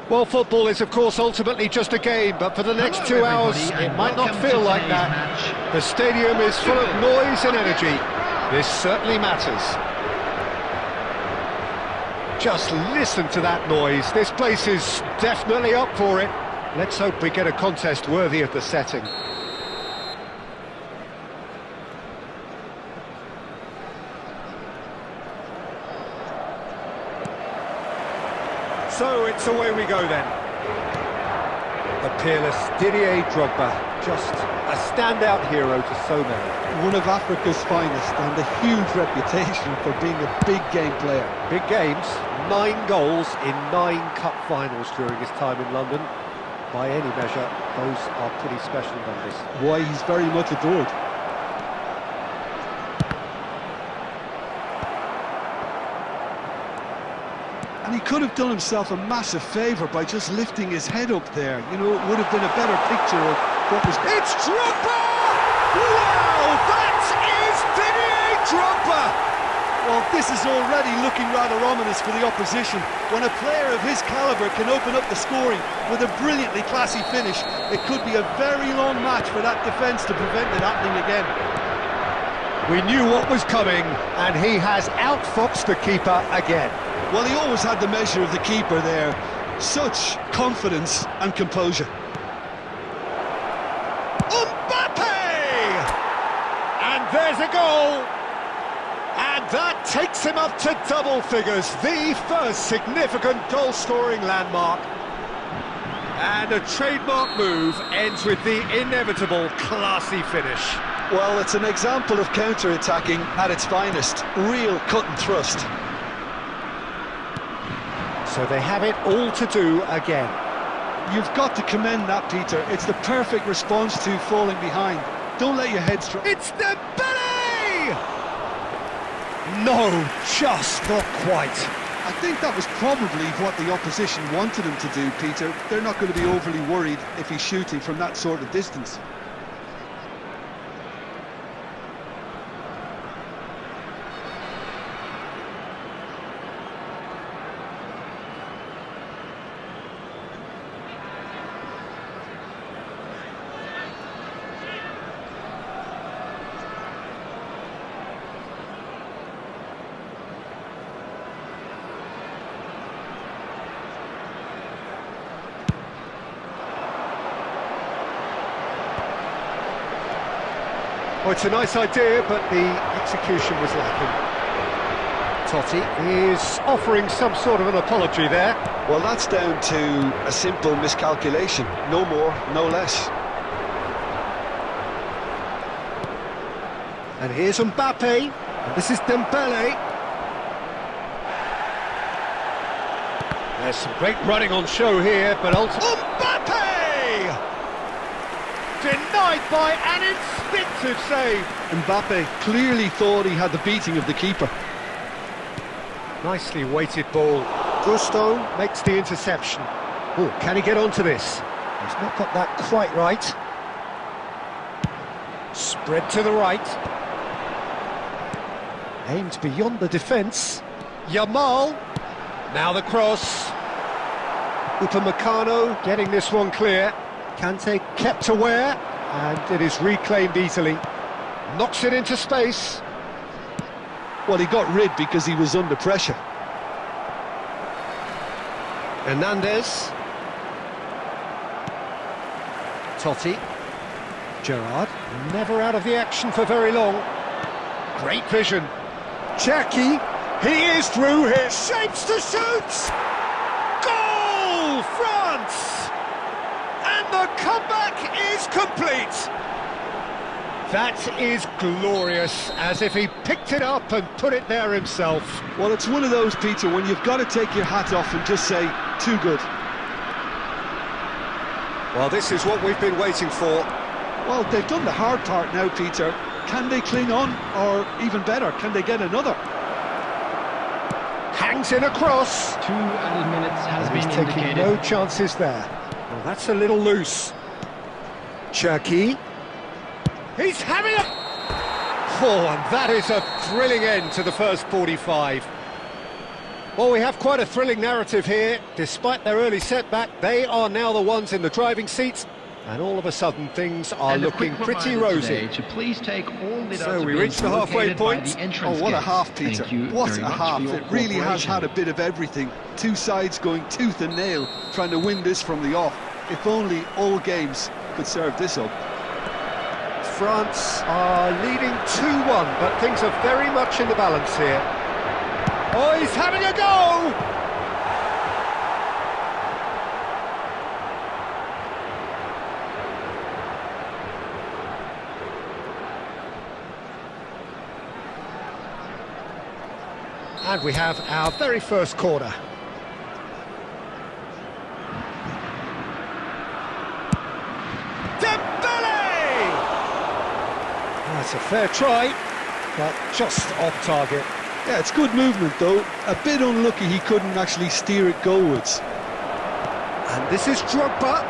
Well, football is, of course, ultimately just a game, but for the next Hello, 2 hours, everybody, it and might not welcome feel to like today's that. match. The stadium is full of noise and energy. This certainly matters. Just listen to that noise. This place is definitely up for it. Let's hope we get a contest worthy of the setting. So it's away we go then. The peerless Didier Drogba, just a standout hero to so many. One of Africa's finest and a huge reputation for being a big game player. Big games, 9 goals in 9 cup finals during his time in London. By any measure, those are pretty special numbers. Why, he's very much adored. And he could have done himself a massive favour by just lifting his head up there. You know, it would have been a better picture of what was... It's Drogba! Wow, that is Didier Drogba! Well, this is already looking rather ominous for the opposition. When a player of his calibre can open up the scoring with a brilliantly classy finish, it could be a very long match for that defence to prevent it happening again. We knew what was coming, and he has outfoxed the keeper again. Well, he always had the measure of the keeper there. Such confidence and composure. Mbappe! And there's a goal! And that takes him up to double figures, the first significant goal-scoring landmark. And a trademark move ends with the inevitable classy finish. Well, it's an example of counter-attacking at its finest. Real cut and thrust. So they have it all to do again. You've got to commend that, Peter. It's the perfect response to falling behind. Don't let your head strike. It's Dembele! No, just not quite. I think that was probably what the opposition wanted him to do, Peter. They're not going to be overly worried if he's shooting from that sort of distance. Well, it's a nice idea, but the execution was lacking. Totti is offering some sort of an apology there. Well, that's down to a simple miscalculation. No more, no less. And here's Mbappe, and this is Dembele. There's some great running on show here, but ultimately... Mbappe! Denied by an instinctive save. Mbappe clearly thought he had the beating of the keeper. Nicely weighted ball. Gusto makes the interception. Oh, can he get onto this? He's not got that quite right. Spread to the right. Aimed beyond the defence. Yamal. Now the cross. Upamecano getting this one clear. Kante kept aware, and it is reclaimed easily. Knocks it into space. Well, he got rid because he was under pressure. Hernandez. Totti. Gerrard, never out of the action for very long. Great vision. Cherki, he is through here. Shapes to shoot! Goal, France! And the comeback is complete. That is glorious, as if he picked it up and put it there himself. Well, it's one of those, Peter, when you've got to take your hat off and just say, too good. Well, this is what we've been waiting for. Well, they've done the hard part now, Peter. Can they cling on? Or even better, can they get another? Hangs in across. 2 added minutes has been He's indicated. taking no chances there. Well, that's a little loose. Cherki. He's having a... Oh, and that is a thrilling end to the first 45. Well, we have quite a thrilling narrative here. Despite their early setback, they are now the ones in the driving seats, and all of a sudden things are looking pretty rosy. To please take all the So we reached the halfway point. Oh, what a half, Peter. What a half. It really has had a bit of everything. Two sides going tooth and nail, trying to win this from the off. If only all games could serve this up. France are leading 2-1, but things are very much in the balance here. Oh, he's having a go! And we have our very first corner. That's a fair try, but just off target. Yeah, it's good movement though. A bit unlucky he couldn't actually steer it goalwards. And this is Drogba.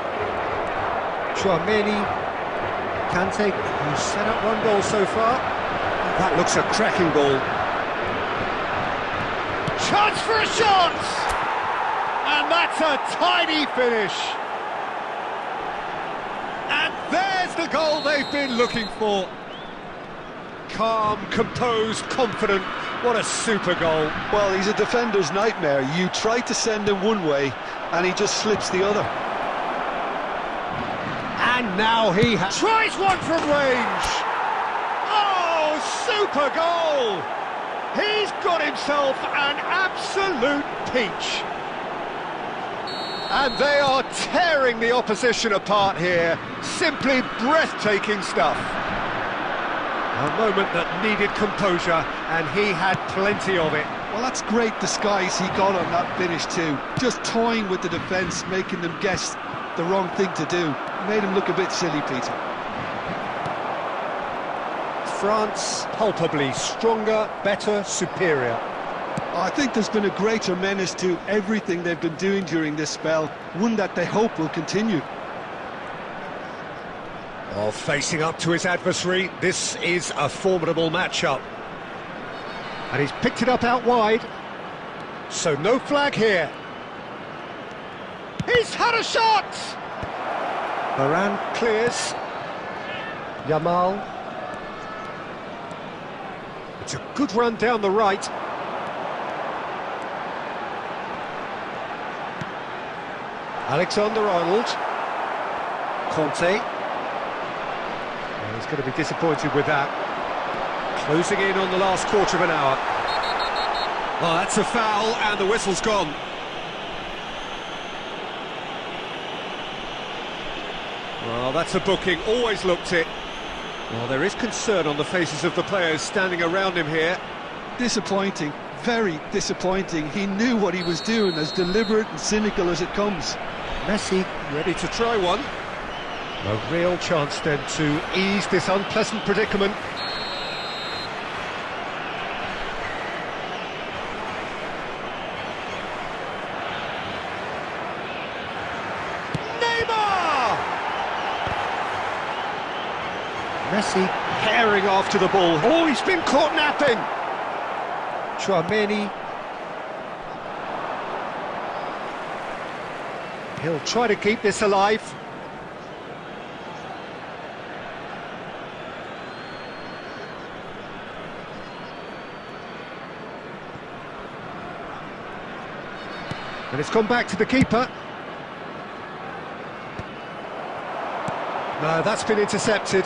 Chouameni. Kante, who's set up one goal so far. That looks a cracking ball. Chance for a shot! And that's a tidy finish. And there's the goal they've been looking for. Calm, composed, confident. What a super goal. Well, he's a defender's nightmare. You try to send him one way, and he just slips the other. And now he tries one from range. Oh, super goal! He's got himself an absolute peach. And they are tearing the opposition apart here. Simply breathtaking stuff. A moment that needed composure, and he had plenty of it. Well, that's great disguise he got on that finish too. Just toying with the defence, making them guess the wrong thing to do. Made him look a bit silly, Peter. France palpably stronger, better, superior. I think there's been a greater menace to everything they've been doing during this spell, one that they hope will continue. Oh, facing up to his adversary, this is a formidable matchup. And he's picked it up out wide, so no flag here. He's had a shot! Varane clears. Yamal. It's a good run down the right. Alexander-Arnold. Conte. He's going to be disappointed with that. Closing in on the last quarter of an hour. Oh, that's a foul, and the whistle's gone. Well, that's a booking, always looked it. Well, there is concern on the faces of the players standing around him here. Disappointing, very disappointing. He knew what he was doing, as deliberate and cynical as it comes. Messi ready to try one. A real chance then to ease this unpleasant predicament. Neymar! Messi herring after the ball. Oh, he's been caught napping. Chouameni. He'll try to keep this alive. And it's gone back to the keeper. No, that's been intercepted.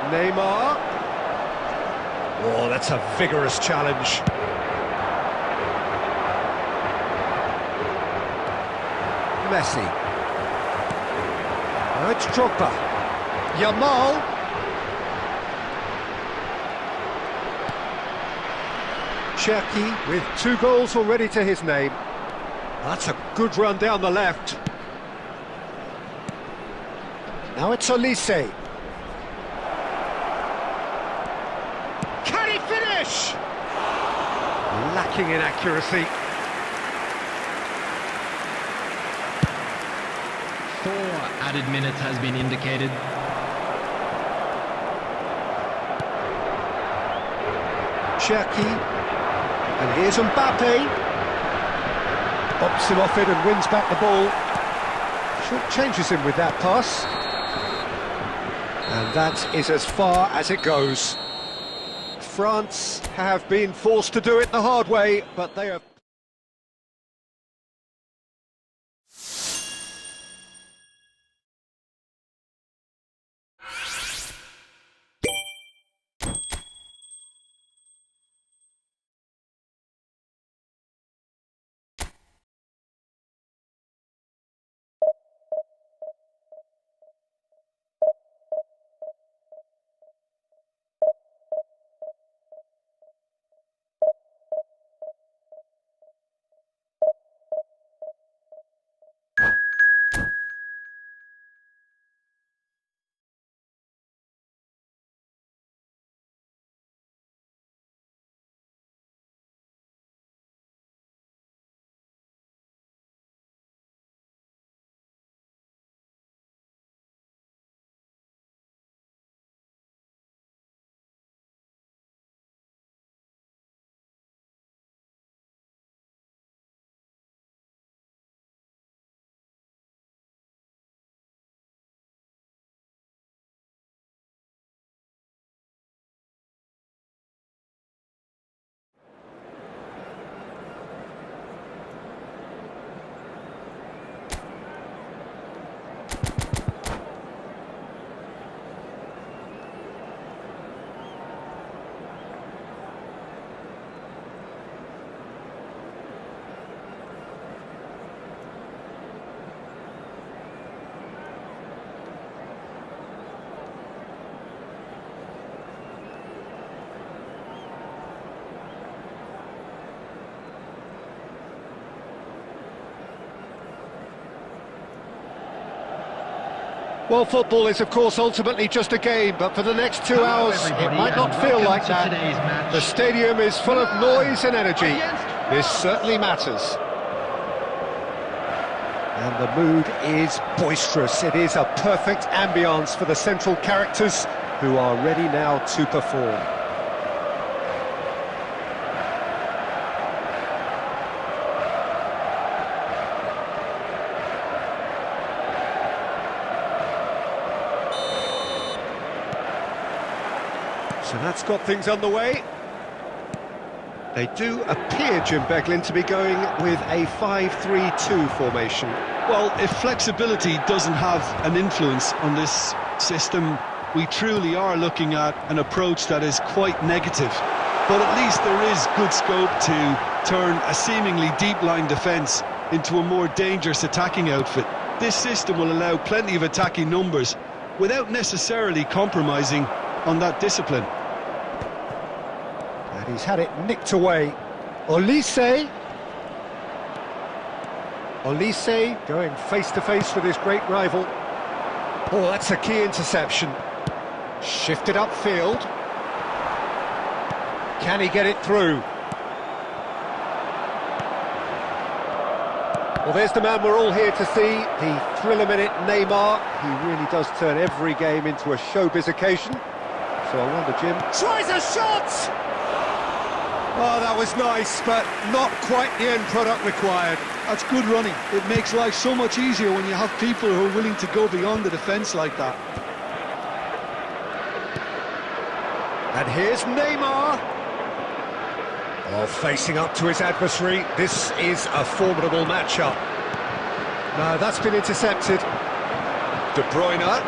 Neymar. Oh, that's a vigorous challenge. Messi. Now it's Drogba. Yamal. Cherki with 2 goals already to his name. That's a good run down the left. Now it's Olise. Can he finish? Lacking in accuracy. 4 added minutes has been indicated. Cherki. And here's Mbappe. Bops him off it and wins back the ball. Short changes him with that pass. And that is as far as it goes. France have been forced to do it the hard way, but they have... Well, football is, of course, ultimately just a game, but for the next 2 hours, it might not feel like that. The stadium is full of noise and energy. This certainly matters. And the mood is boisterous. It is a perfect ambience for the central characters who are ready now to perform. So that's got things underway. They do appear, Jim Beglin, to be going with a 5-3-2 formation. Well, if flexibility doesn't have an influence on this system, we truly are looking at an approach that is quite negative. But at least there is good scope to turn a seemingly deep-line defence into a more dangerous attacking outfit. This system will allow plenty of attacking numbers without necessarily compromising on that discipline. And he's had it nicked away. Olise going face-to-face with his great rival. Oh, that's a key interception. Shifted upfield. Can he get it through? Well, there's the man we're all here to see, the thriller-minute Neymar. He really does turn every game into a showbiz occasion. So I wonder, Jim... Tries a shot! Oh, that was nice, but not quite the end product required. That's good running. It makes life so much easier when you have people who are willing to go beyond the defence like that. And here's Neymar. Oh, facing up to his adversary. This is a formidable matchup. No, that's been intercepted. De Bruyne.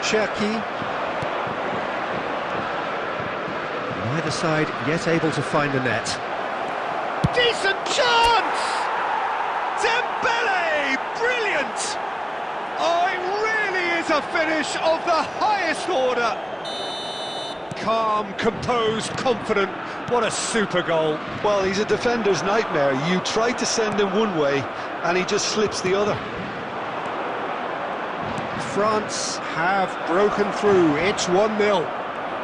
Cherki. Neither side yet able to find the net. Decent chance! Dembele! Brilliant! Oh, it really is a finish of the highest order. Calm, composed, confident. What a super goal. Well, he's a defender's nightmare. You try to send him one way, and he just slips the other. France have broken through. It's 1-0.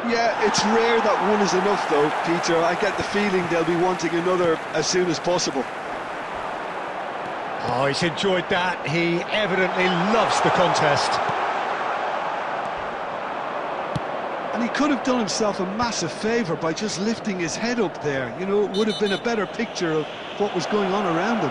Yeah, it's rare that one is enough, though, Peter. I get the feeling they'll be wanting another as soon as possible. Oh, he's enjoyed that. He evidently loves the contest. And he could have done himself a massive favour by just lifting his head up there. You know, it would have been a better picture of what was going on around him.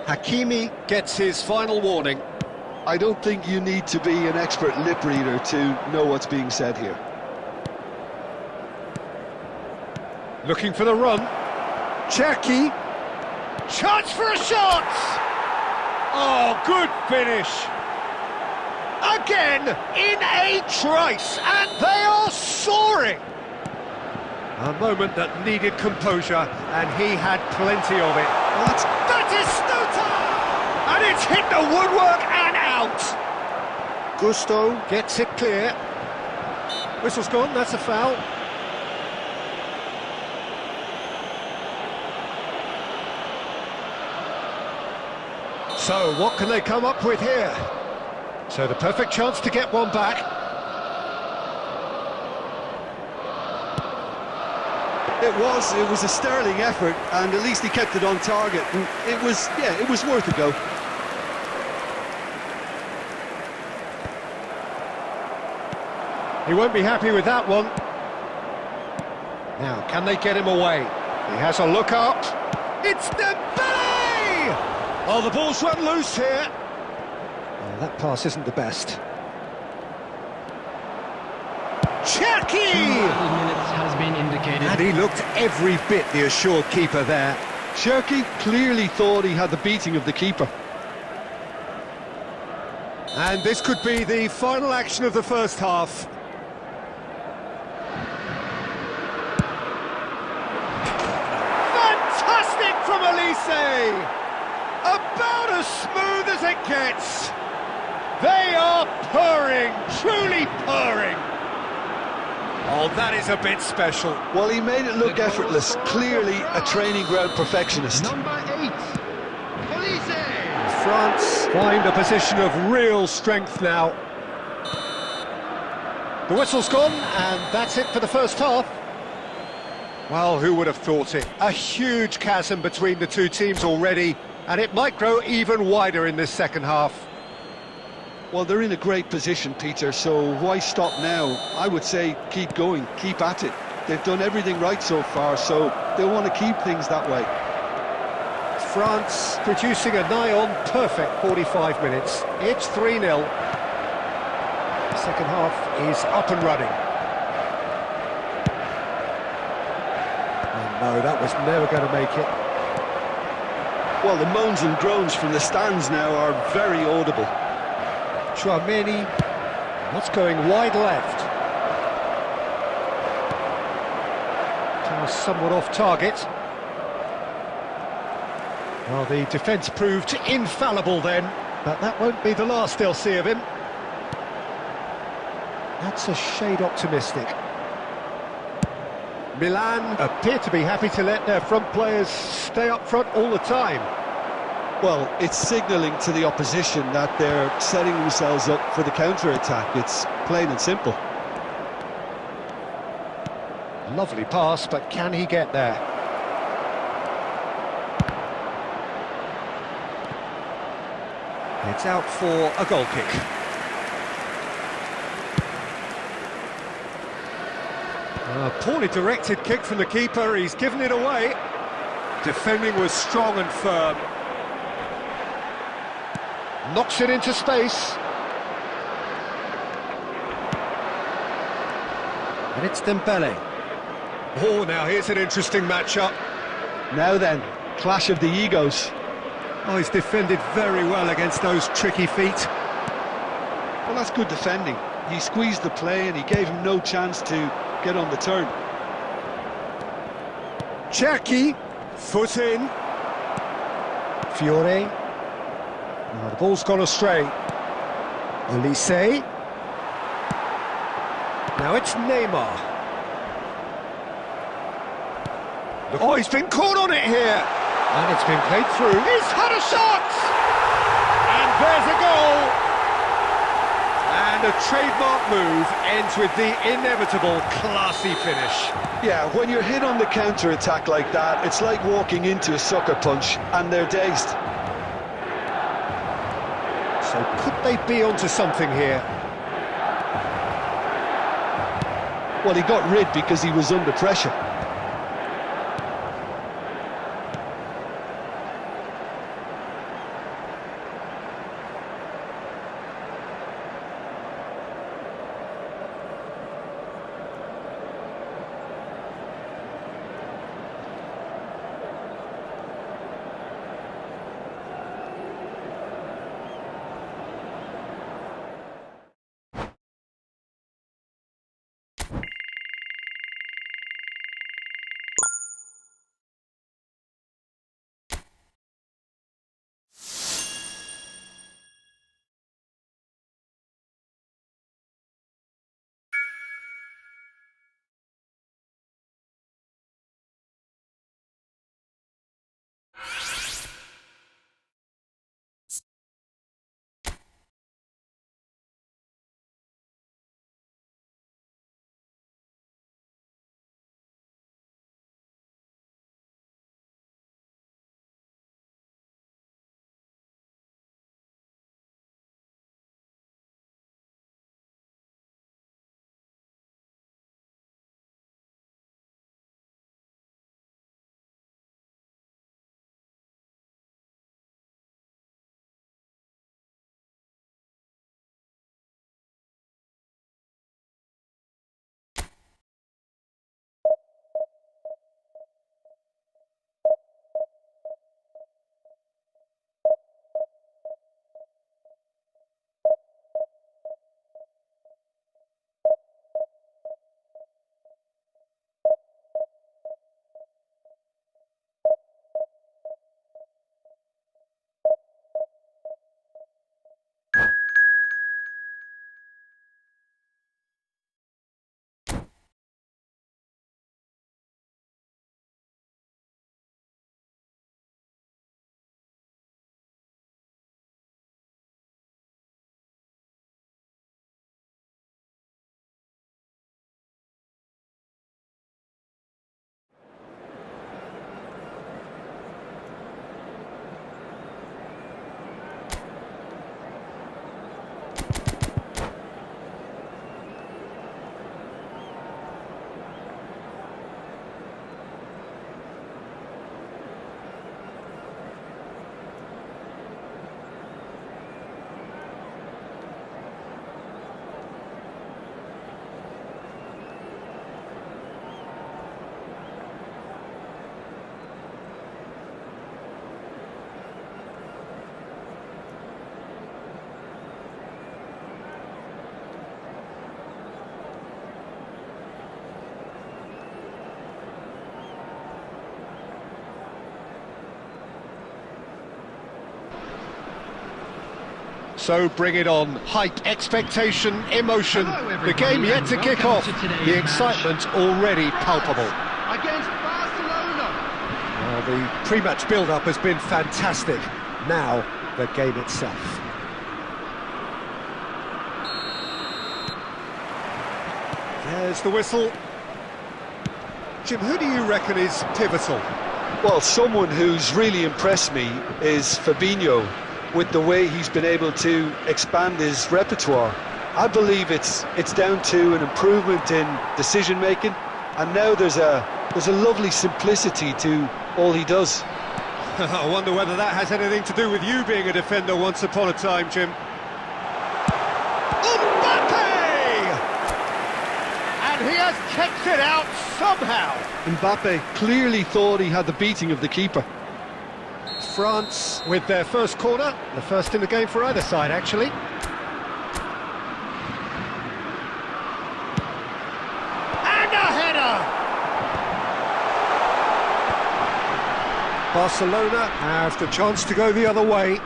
Hakimi gets his final warning. I don't think you need to be an expert lip reader to know what's being said here. Looking for the run. Cherki. Chance for a shot! Oh, good finish. Again, in a trice, and they are soaring. A moment that needed composure, and he had plenty of it. That is Stuta! And it's hit the woodwork and out. Gusto gets it clear. Whistle's gone, that's a foul. So, what can they come up with here? So, the perfect chance to get one back. It was a sterling effort, and at least he kept it on target. And it was worth a go. He won't be happy with that one. Now, can they get him away? He has a look up. It's Dembele! Oh, the ball's run loose here. Oh, that pass isn't the best. Cherki! 2 minutes has been indicated. And he looked every bit the assured keeper there. Cherki clearly thought he had the beating of the keeper. And this could be the final action of the first half. Fantastic from Elise! About as smooth as it gets. They are purring, truly purring. Oh, that is a bit special. Well, he made it look effortless. Clearly a training ground perfectionist. Number 8, Elise! France find a position of real strength now. The whistle's gone, and that's it for the first half. Well, who would have thought it? A huge chasm between the two teams already, and it might grow even wider in this second half. Well, they're in a great position, Peter, so why stop now? I would say keep going, keep at it. They've done everything right so far, so they'll want to keep things that way. France producing a nigh-on perfect 45 minutes. It's 3-0. The second half is up and running. Oh no, that was never going to make it. Well, the moans and groans from the stands now are very audible. Chouameni, what's going wide left? Pass somewhat off target. Well, the defence proved infallible then, but that won't be the last they'll see of him. That's a shade optimistic. Milan appear to be happy to let their front players stay up front all the time. Well, it's signalling to the opposition that they're setting themselves up for the counter-attack. It's plain and simple. Lovely pass, but can he get there? It's out for a goal kick. A poorly directed kick from the keeper, he's given it away. Defending was strong and firm. Knocks it into space. And it's Dembele. Oh, now here's an interesting matchup. Now then, clash of the egos. Oh, he's defended very well against those tricky feet. Well, that's good defending. He squeezed the play and he gave him no chance to get on the turn. Cherki, foot in. Fiore. Now the ball's gone astray. Elise. Now it's Neymar. Look, oh, he's been caught on it here. And it's been played through. He's had a shot! And there's a goal! And the trademark move ends with the inevitable classy finish. Yeah, when you're hit on the counter-attack like that, it's like walking into a sucker punch, and they're dazed. So could they be onto something here? Well, he got rid because he was under pressure. So bring it on. Hype, expectation, emotion. Hello, The everybody, game yet and to kick welcome off. to today's The match. excitement already palpable. Against Barcelona. Well, the pre-match build-up has been fantastic. Now, the game itself. There's the whistle. Jim, who do you reckon is pivotal? Well, someone who's really impressed me is Fabinho, with the way he's been able to expand his repertoire. I believe it's down to an improvement in decision making, and now there's a lovely simplicity to all he does. I wonder whether that has anything to do with you being a defender once upon a time, Jim. Mbappe! And he has kept it out somehow. Mbappe clearly thought he had the beating of the keeper. France with their first corner, the first in the game for either side, actually. And a header! Barcelona have the chance to go the other way.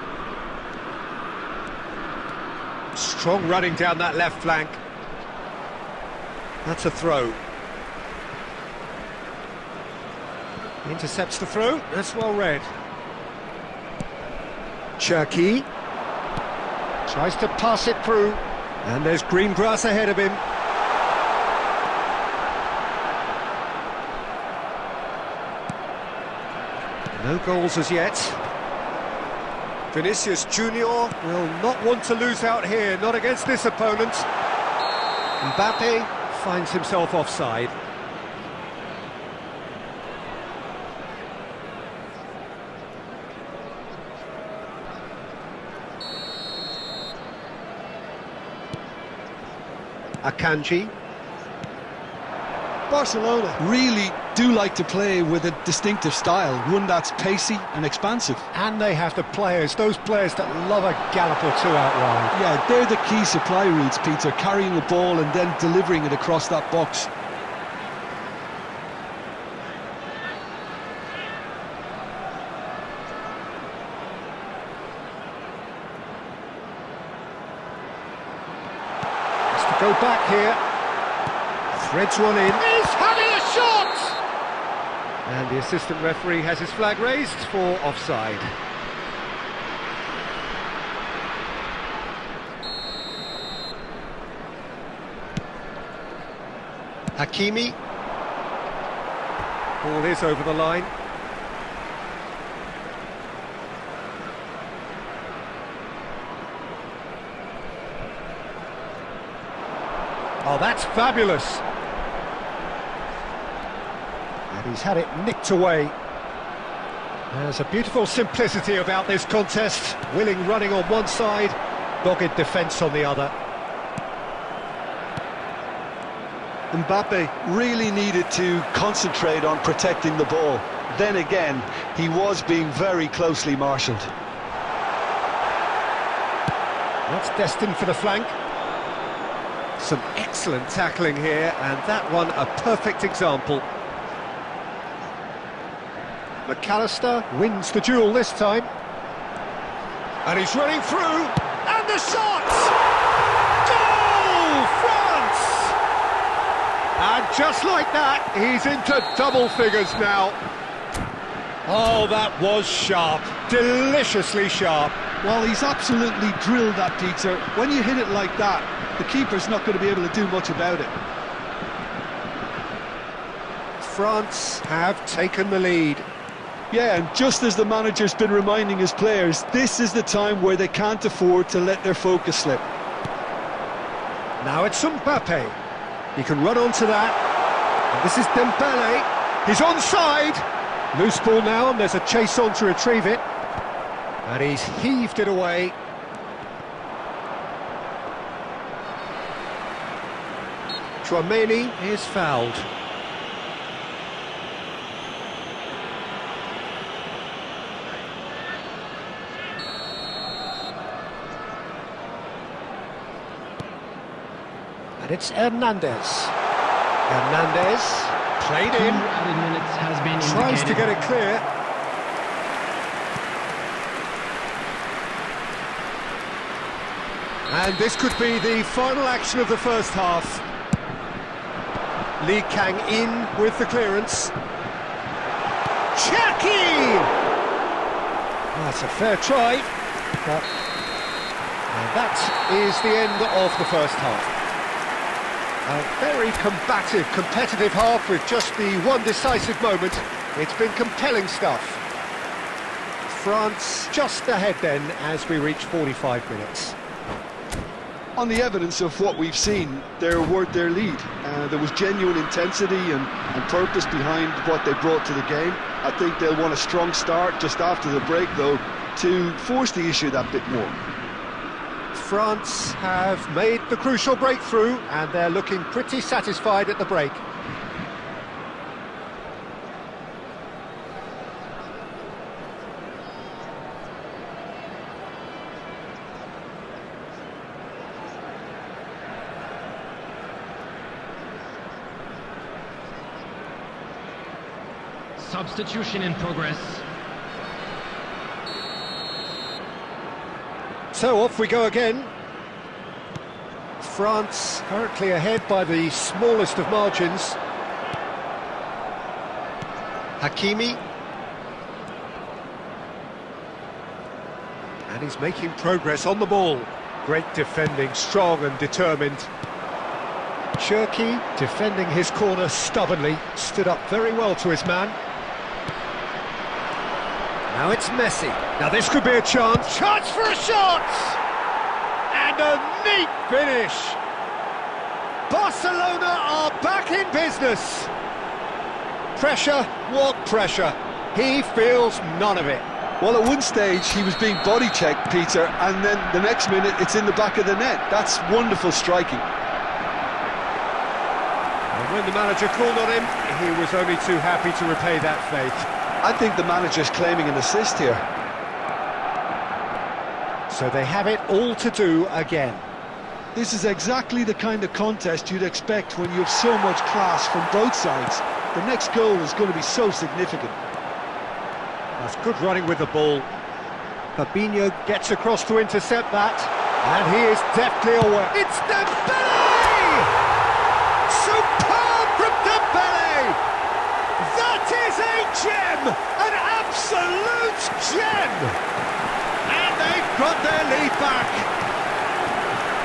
Strong running down that left flank. That's a throw. Intercepts the throw, that's well read. Cherki tries to pass it through. And there's green grass ahead of him. No goals as yet. Vinicius Junior will not want to lose out here, not against this opponent. Mbappe finds himself offside. Akanji. Barcelona really do like to play with a distinctive style, one that's pacey and expansive. And they have those players that love a gallop or two out wide. Yeah, they're the key supply routes, Peter, carrying the ball and then delivering it across that box. Go back here. Threads one in. He's having a shot! And the assistant referee has his flag raised for offside. Hakimi. Ball is over the line. Oh, that's fabulous. And he's had it nicked away. There's a beautiful simplicity about this contest. Willing running on one side, dogged defence on the other. Mbappe really needed to concentrate on protecting the ball. Then again, he was being very closely marshalled. That's destined for the flank. Some excellent tackling here, and that one a perfect example. McAllister wins the duel this time. And he's running through, and the shot! Goal! France! And just like that, he's into double figures now. Oh, that was sharp, deliciously sharp. Well, he's absolutely drilled that, Peter. When you hit it like that, the keeper's not going to be able to do much about it. France have taken the lead. Yeah, and just as the manager's been reminding his players, this is the time where they can't afford to let their focus slip. Now it's Mbappe. He can run onto that. And this is Dembele. He's onside. Loose ball now, and there's a chase on to retrieve it. And he's heaved it away. Tchouameni is fouled. And it's Hernandez. Hernandez, played in, minutes has been tries to get it clear. And this could be the final action of the first half. Lee Kang in with the clearance. Cherki! That's a fair try, but and that is the end of the first half. A very combative, competitive half with just the one decisive moment. It's been compelling stuff. France just ahead then as we reach 45 minutes. On the evidence of what we've seen, they're worth their lead. There was genuine intensity and purpose behind what they brought to the game. I think they'll want a strong start just after the break, though, to force the issue that bit more. France have made the crucial breakthrough, and they're looking pretty satisfied at the break. Substitution in progress. So off we go again. France currently ahead by the smallest of margins. Hakimi. And he's making progress on the ball. Great defending, strong and determined. Cherky defending his corner stubbornly, stood up very well to his man. Now it's Messi. Now this could be a chance. Chance for a shot! And a neat finish! Barcelona are back in business. Pressure, what pressure? He feels none of it. Well, at one stage he was being body checked, Peter, and then the next minute it's in the back of the net. That's wonderful striking. And when the manager called on him, he was only too happy to repay that faith. I think the manager's claiming an assist here. So they have it all to do again. This is exactly the kind of contest you'd expect when you have so much class from both sides. The next goal is going to be so significant. That's good running with the ball. Fabinho gets across to intercept that, and he is deftly away. It's Dembele! Superb from Dembele! That is a gem! An absolute gem! And they've got their lead back.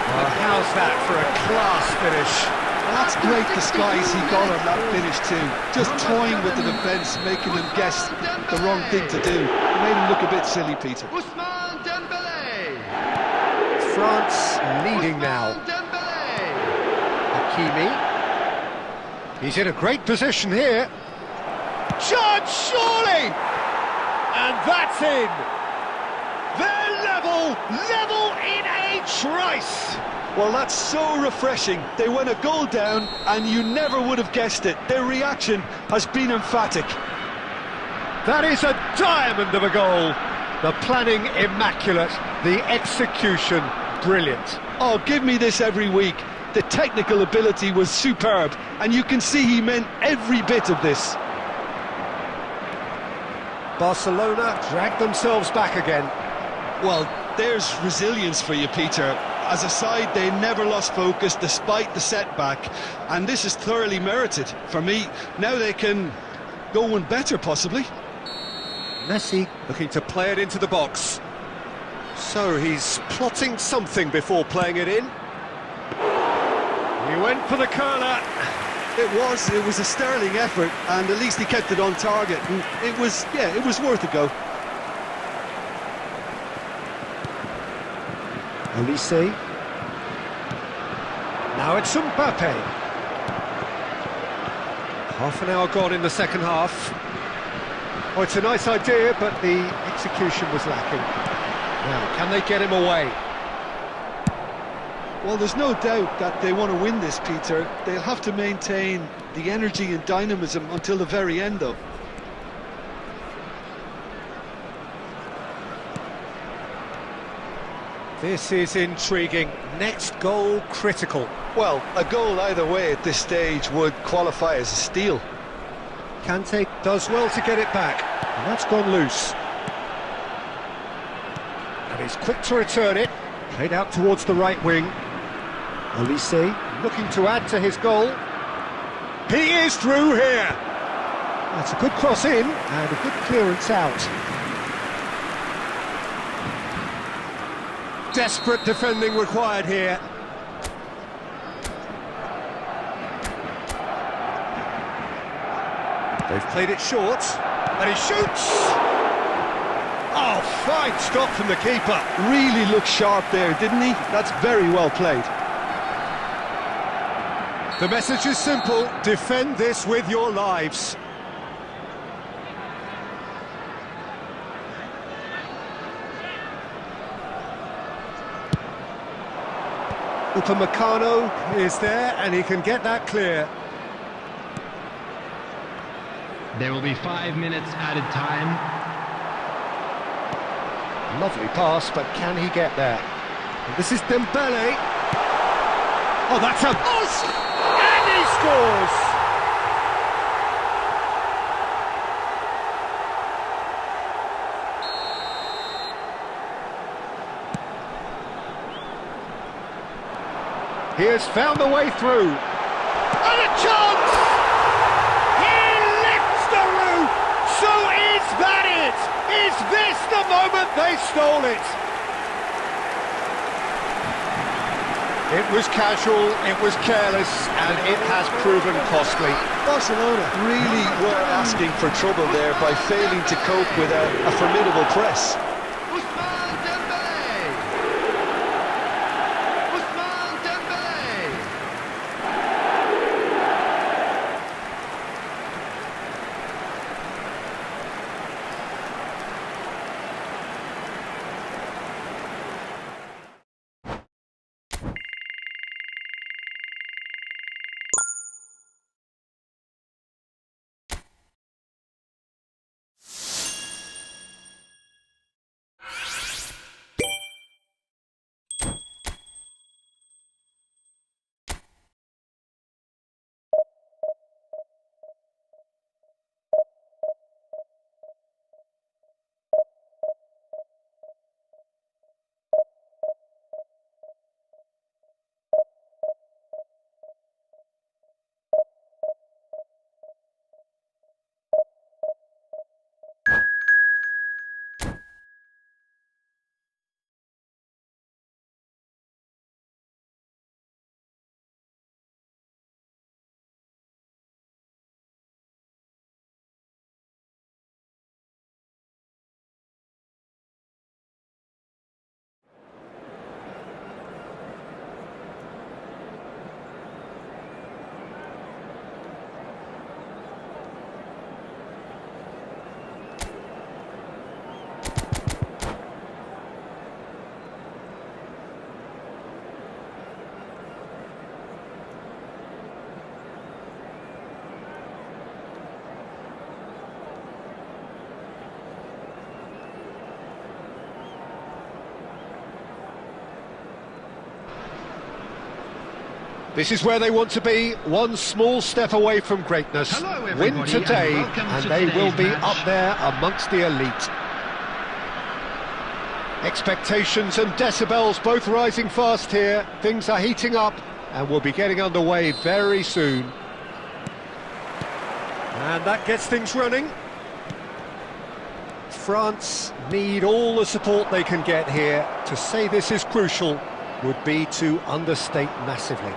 Well, how's that for a class finish? Well, that's great disguise he got on that finish too. Just toying with the defence, making them guess the wrong thing to do. It made him look a bit silly, Peter. France leading now. Hakimi. He's in a great position here. Chance, surely! And that's in. They're level in a trice. Well, that's so refreshing. They went a goal down and you never would have guessed it. Their reaction has been emphatic. That is a diamond of a goal. The planning immaculate, the execution brilliant. Oh, give me this every week. The technical ability was superb, and you can see he meant every bit of this. Barcelona dragged themselves back again. Well, there's resilience for you, Peter. As a side, they never lost focus despite the setback, and this is thoroughly merited. For me, now they can go one better, possibly. Messi looking to play it into the box. So he's plotting something before playing it in. He went for the curler. It was a sterling effort, and at least he kept it on target. And it was worth a go. Olise. Now it's Mbappe. Half an hour gone in the second half. Oh, it's a nice idea, but the execution was lacking. Now, can they get him away? Well, there's no doubt that they want to win this, Peter. They'll have to maintain the energy and dynamism until the very end, though. This is intriguing. Next goal critical. Well, a goal either way at this stage would qualify as a steal. Kante does well to get it back, and that's gone loose. And he's quick to return it. Played out towards the right wing. Olise looking to add to his goal. He is through here. That's a good cross in and a good clearance out. Desperate defending required here. They've played it short, and he shoots! Oh, fine stop from the keeper. Really looked sharp there, didn't he? That's very well played. The message is simple: defend this with your lives. Upamecano is there, and he can get that clear. There will be 5 minutes added time. Lovely pass, but can he get there? And this is Dembele. Oh, that's a post! And he scores! He has found a way through. And a chance! He lifts the roof! So is that it? Is this the moment they stole it? It was casual, it was careless, and it has proven costly. Barcelona really were asking for trouble there by failing to cope with a formidable press. This is where they want to be, one small step away from greatness. Hello, Win everybody, today, and and they will be today's match. up there amongst the elite. Expectations and decibels both rising fast here. Things are heating up, and we'll be getting underway very soon. And that gets things running. France need all the support they can get here. To say this is crucial would be to understate massively.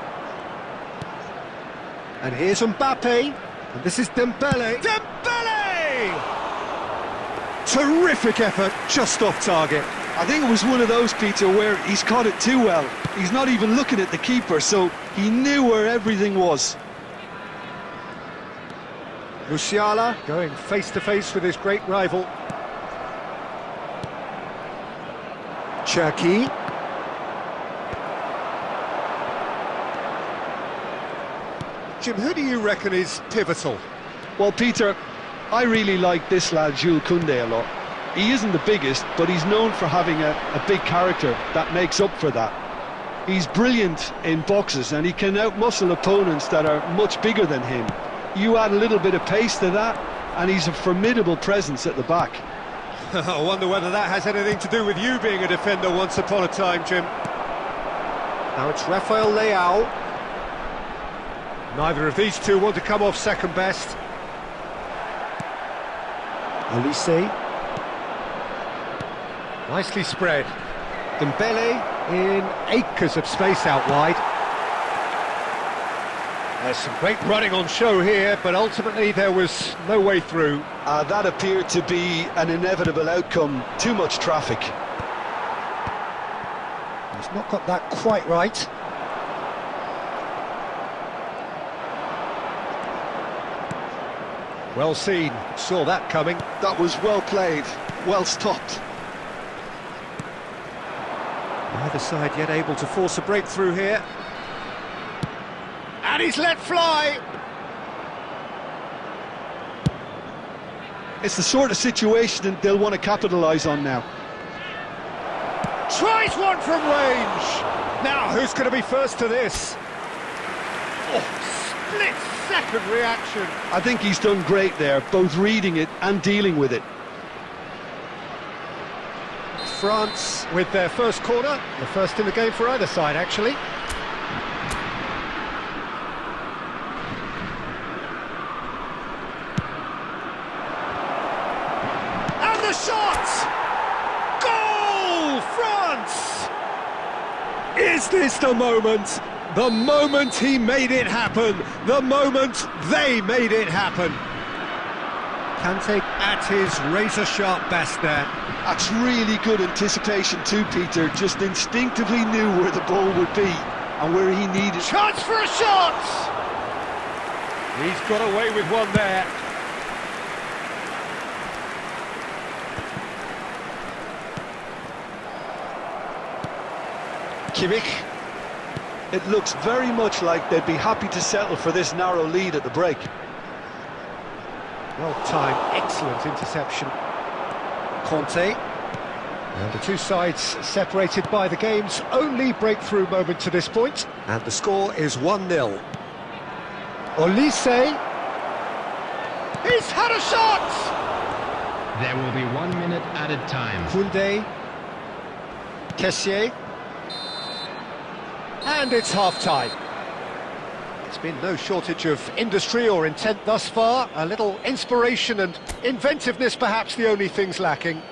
And here's Mbappe, and this is Dembele. Dembele! Terrific effort, just off target. I think it was one of those, Peter, where he's caught it too well. He's not even looking at the keeper, so he knew where everything was. Musiala going face-to-face with his great rival. Cherki. Jim, who do you reckon is pivotal? Well, Peter, I really like this lad, Jules Koundé, a lot. He isn't the biggest, but he's known for having a big character that makes up for that. He's brilliant in boxes, and he can outmuscle opponents that are much bigger than him. You add a little bit of pace to that, and he's a formidable presence at the back. I wonder whether that has anything to do with you being a defender once upon a time, Jim. Now it's Rafael Leao. Neither of these two want to come off second best. Olise. Nicely spread. Dembele in acres of space out wide. There's some great running on show here, but ultimately there was no way through. That appeared to be an inevitable outcome. Too much traffic. He's not got that quite right. Well seen, saw that coming. That was well played, well stopped. Neither side yet able to force a breakthrough here. And he's let fly! It's the sort of situation they'll want to capitalise on now. Tries one from range! Now, who's going to be first to this? Oh, split-second reaction. I think he's done great there, both reading it and dealing with it. France with their first corner, the first in the game for either side, actually. The shot! Goal! France! Is this the moment? The moment he made it happen. The moment they made it happen. Kante at his razor-sharp best there. That's really good anticipation too, Peter. Just instinctively knew where the ball would be and where he needed. Chance for a shot! He's got away with one there. Kimmich. It looks very much like they'd be happy to settle for this narrow lead at the break. Well timed, excellent interception. Conte. And the two sides separated by the game's only breakthrough moment to this point. And the score is 1-0. Olise. He's had a shot! There will be 1 minute added time. Koundé. Kessié. And it's half-time. There's been no shortage of industry or intent thus far. A little inspiration and inventiveness perhaps the only things lacking.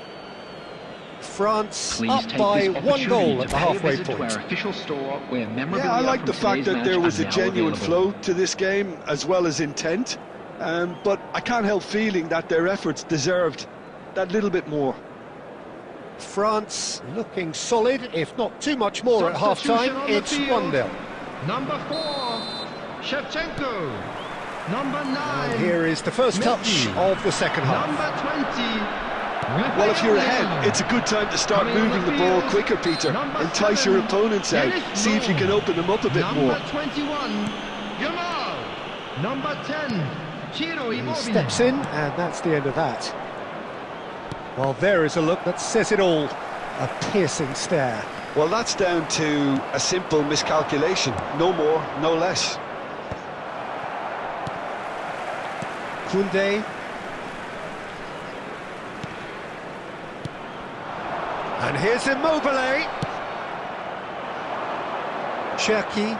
France up by 1 goal at the halfway point. Yeah, I like the fact that there was a genuine flow to this game as well as intent. But I can't help feeling that their efforts deserved that little bit more. France looking solid, if not too much more at half-time. It's 1-0. Number 4, Shevchenko. Number 9. And here is the first touch of the second half. Number 20. Well, if you're ahead, it's a good time to start moving the ball quicker, Peter. Entice your opponents out. See if you can open them up a bit more. Number 21, Yamal. Number 10, Ciro He Immobile. steps in, and that's the end of that. Well, there is a look that says it all. A piercing stare. Well, that's down to a simple miscalculation. No more, no less. Koundé. And here's Immobile. Cherki.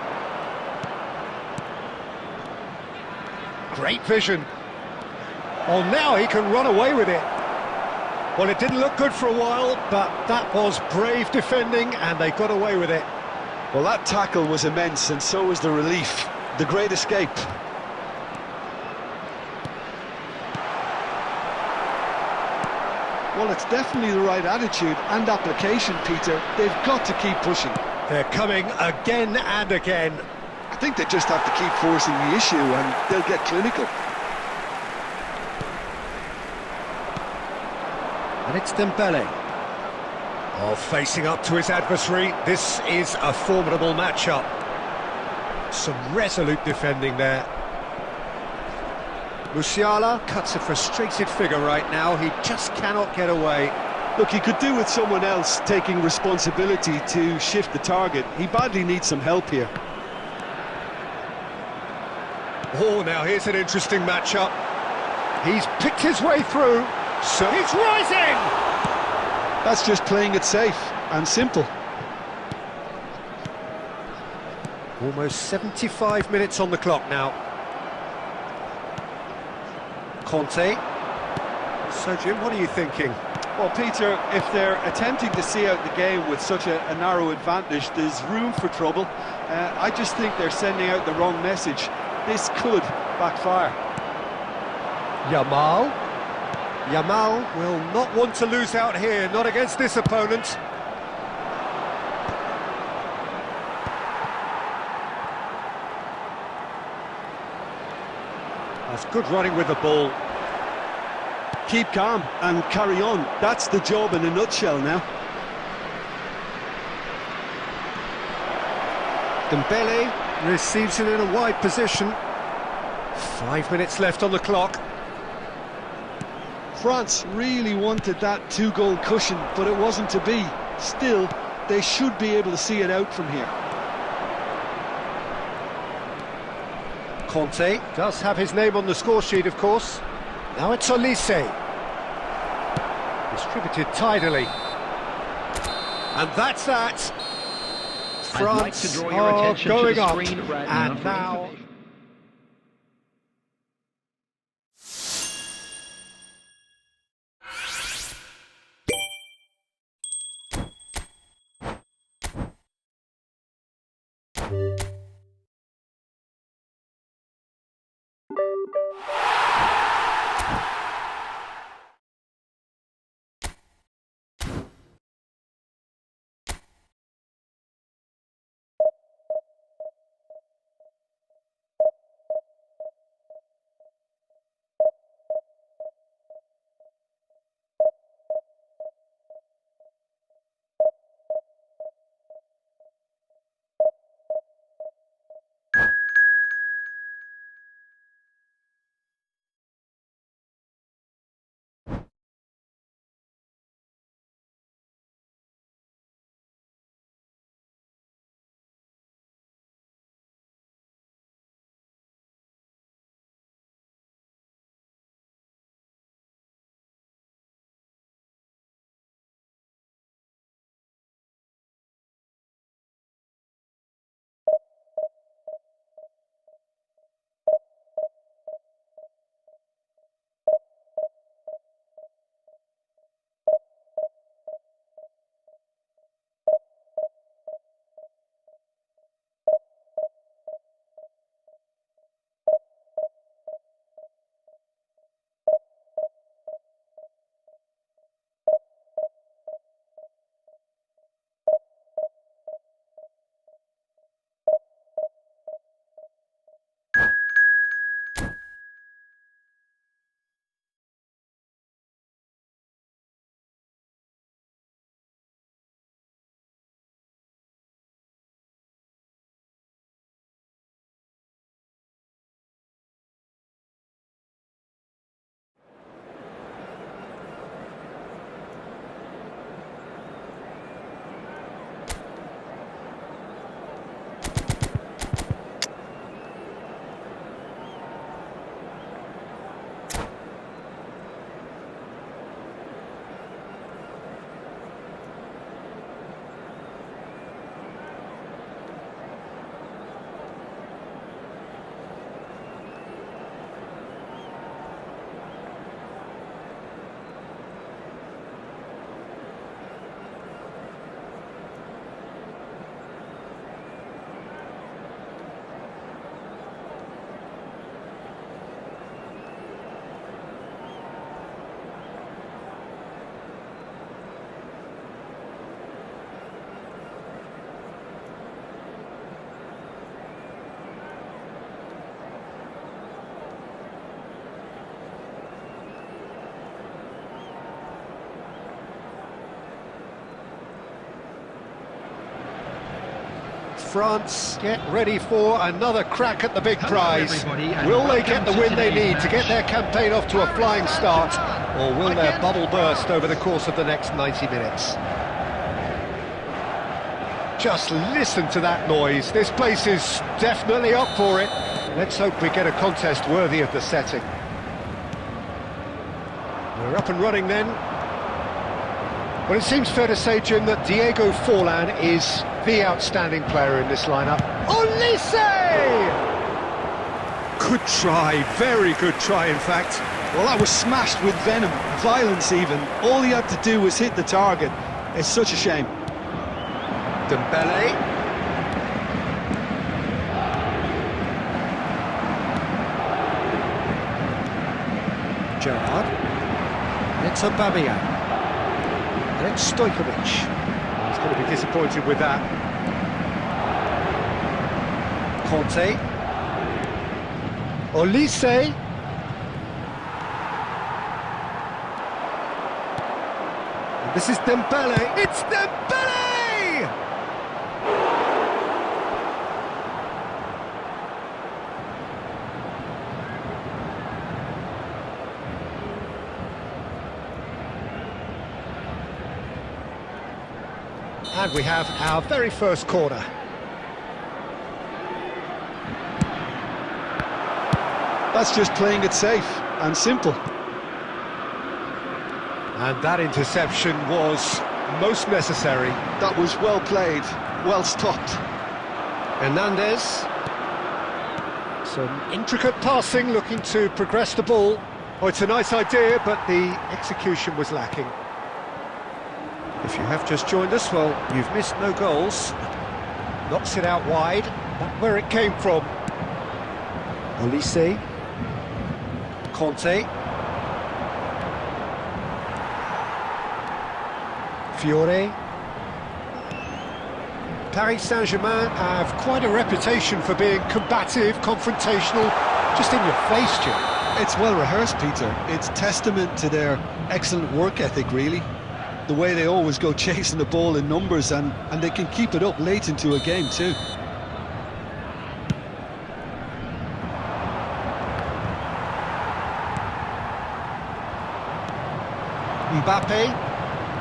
Great vision. Oh, now he can run away with it. Well, it didn't look good for a while, but that was brave defending, and they got away with it. Well, that tackle was immense, and so was the relief. The great escape. Well, it's definitely the right attitude and application, Peter. They've got to keep pushing. They're coming again and again. I think they just have to keep forcing the issue, and they'll get clinical. And it's Dembele. Oh, facing up to his adversary. This is a formidable matchup. Some resolute defending there. Musiala cuts a frustrated figure right now. He just cannot get away. Look, he could do with someone else taking responsibility to shift the target. He badly needs some help here. Oh, now here's an interesting matchup. He's picked his way through. So he's rising! That's just playing it safe and simple. Almost 75 minutes on the clock now. Conte. So, Jim, what are you thinking? Well, Peter, if they're attempting to see out the game with such a narrow advantage, there's room for trouble. I just think they're sending out the wrong message. This could backfire. Yamal. Yamal will not want to lose out here, not against this opponent. That's good running with the ball. Keep calm and carry on. That's the job in a nutshell now. Dembele receives it in a wide position. 5 minutes left on the clock. France really wanted that two-goal cushion, but it wasn't to be. Still, they should be able to see it out from here. Conte does have his name on the score sheet, of course. Now it's Olise. Distributed tidily. And that's that. France are going up. And now... France get ready for another crack at the big Hello, prize. everybody, and Will they welcome get the to win they today's need to get match. their campaign off to a flying start, or will their bubble burst over the course of the next 90 minutes? Just listen to that noise. This place is definitely up for it. Let's hope we get a contest worthy of the setting. We're up and running then. Well, it seems fair to say, Jim, that Diego Forlan is the outstanding player in this lineup. Olise! Good try, very good try in fact. Well, that was smashed with venom, violence even. All he had to do was hit the target. It's such a shame. Dembele. Gerrard. It's Aubameyang. And it's Stojkovic. He's going to be disappointed with that. Conte. Olise. And this is Dembele. It's Dembele! And we have our very first corner. That's just playing it safe and simple. And that interception was most necessary. That was well played, well stopped. Hernandez. Some intricate passing, looking to progress the ball. Oh, it's a nice idea, but the execution was lacking. If you have just joined us, well, you've missed no goals. Knocks it out wide, not where it came from. Olise. Conte. Fiore. Paris Saint-Germain have quite a reputation for being combative, confrontational, just in your face, Jim. It's well rehearsed, Peter. It's testament to their excellent work ethic, really. The way they always go chasing the ball in numbers, and they can keep it up late into a game too. Mbappe.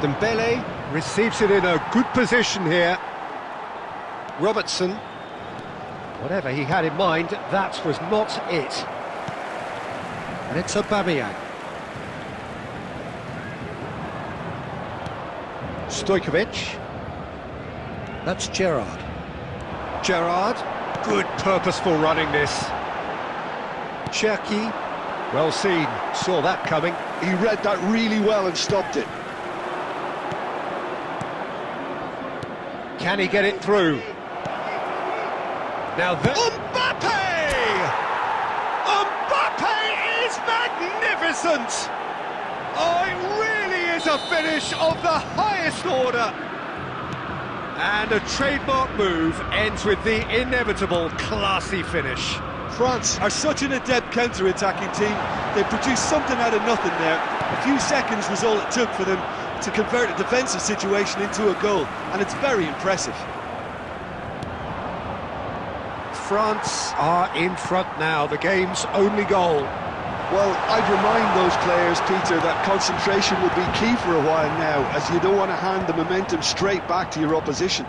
Dembele receives it in a good position here. Robertson. Whatever he had in mind, that was not it. And it's Aubameyang. Stojkovic. That's Gerrard. Gerrard. Good purposeful running this. Cherki. Well seen. Saw that coming. He read that really well and stopped it. Can he get it through? Now that... Mbappe! Mbappe is magnificent! Oh, it really is a finish of the highest order. And a trademark move ends with the inevitable classy finish. France are such an adept counter-attacking team. They produced something out of nothing there. A few seconds was all it took for them to convert a defensive situation into a goal, and it's very impressive. France are in front now, the game's only goal. Well, I'd remind those players, Peter, that concentration will be key for a while now, as you don't want to hand the momentum straight back to your opposition.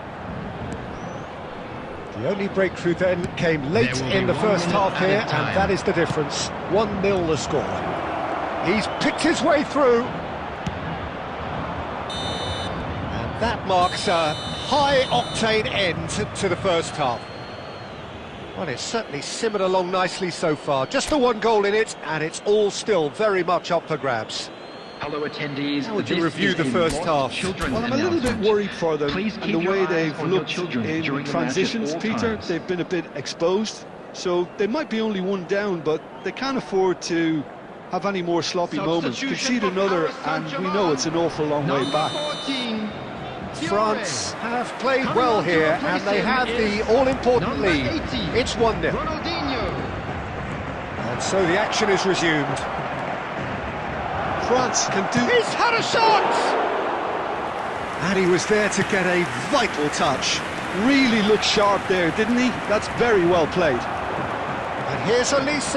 The only breakthrough then came late in the first half here, and that is the difference. 1-0 the score. He's picked his way through. And that marks a high-octane end to the first half. Well, it's certainly simmered along nicely so far. Just the one goal in it, and it's all still very much up for grabs. Hello attendees. How would you review the first half? Well, I'm a little bit worried for them and the way they've looked in transitions, Peter. They've been a bit exposed, so they might be only one down, but they can't afford to have any more sloppy moments. Concede another, and we know it's an awful long way back. France have played well here, and they have the all-important lead. It's 1-0. And so the action is resumed. France can do... He's had a shot! And he was there to get a vital touch. Really looked sharp there, didn't he? That's very well played. And here's Elise.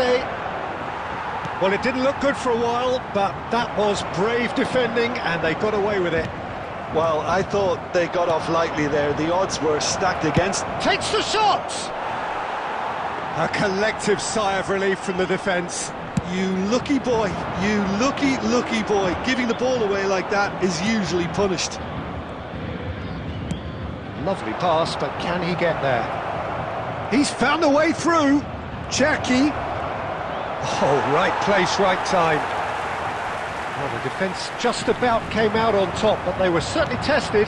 Well, it didn't look good for a while, but that was brave defending, and they got away with it. Well, I thought they got off lightly there. The odds were stacked against them. Takes the shot! A collective sigh of relief from the defence. You lucky boy, you lucky boy. Giving the ball away like that is usually punished. Lovely pass, but can he get there? He's found a way through. Cherki. Oh, right place, right time. Well, the defence just about came out on top, but they were certainly tested.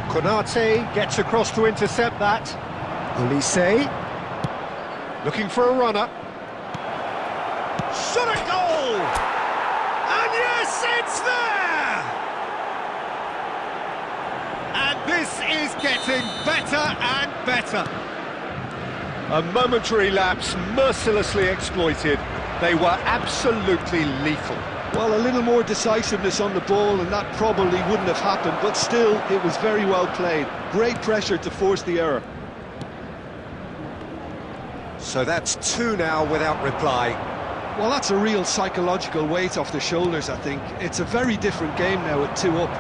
Konate gets across to intercept that. Olise. Looking for a runner. Shot a goal! And yes, it's there! And this is getting better and better. A momentary lapse mercilessly exploited. They were absolutely lethal. Well, a little more decisiveness on the ball and that probably wouldn't have happened, but still, it was very well played. Great pressure to force the error. So that's 2 now without reply. Well, that's a real psychological weight off the shoulders, I think. It's a very different game now at 2 up.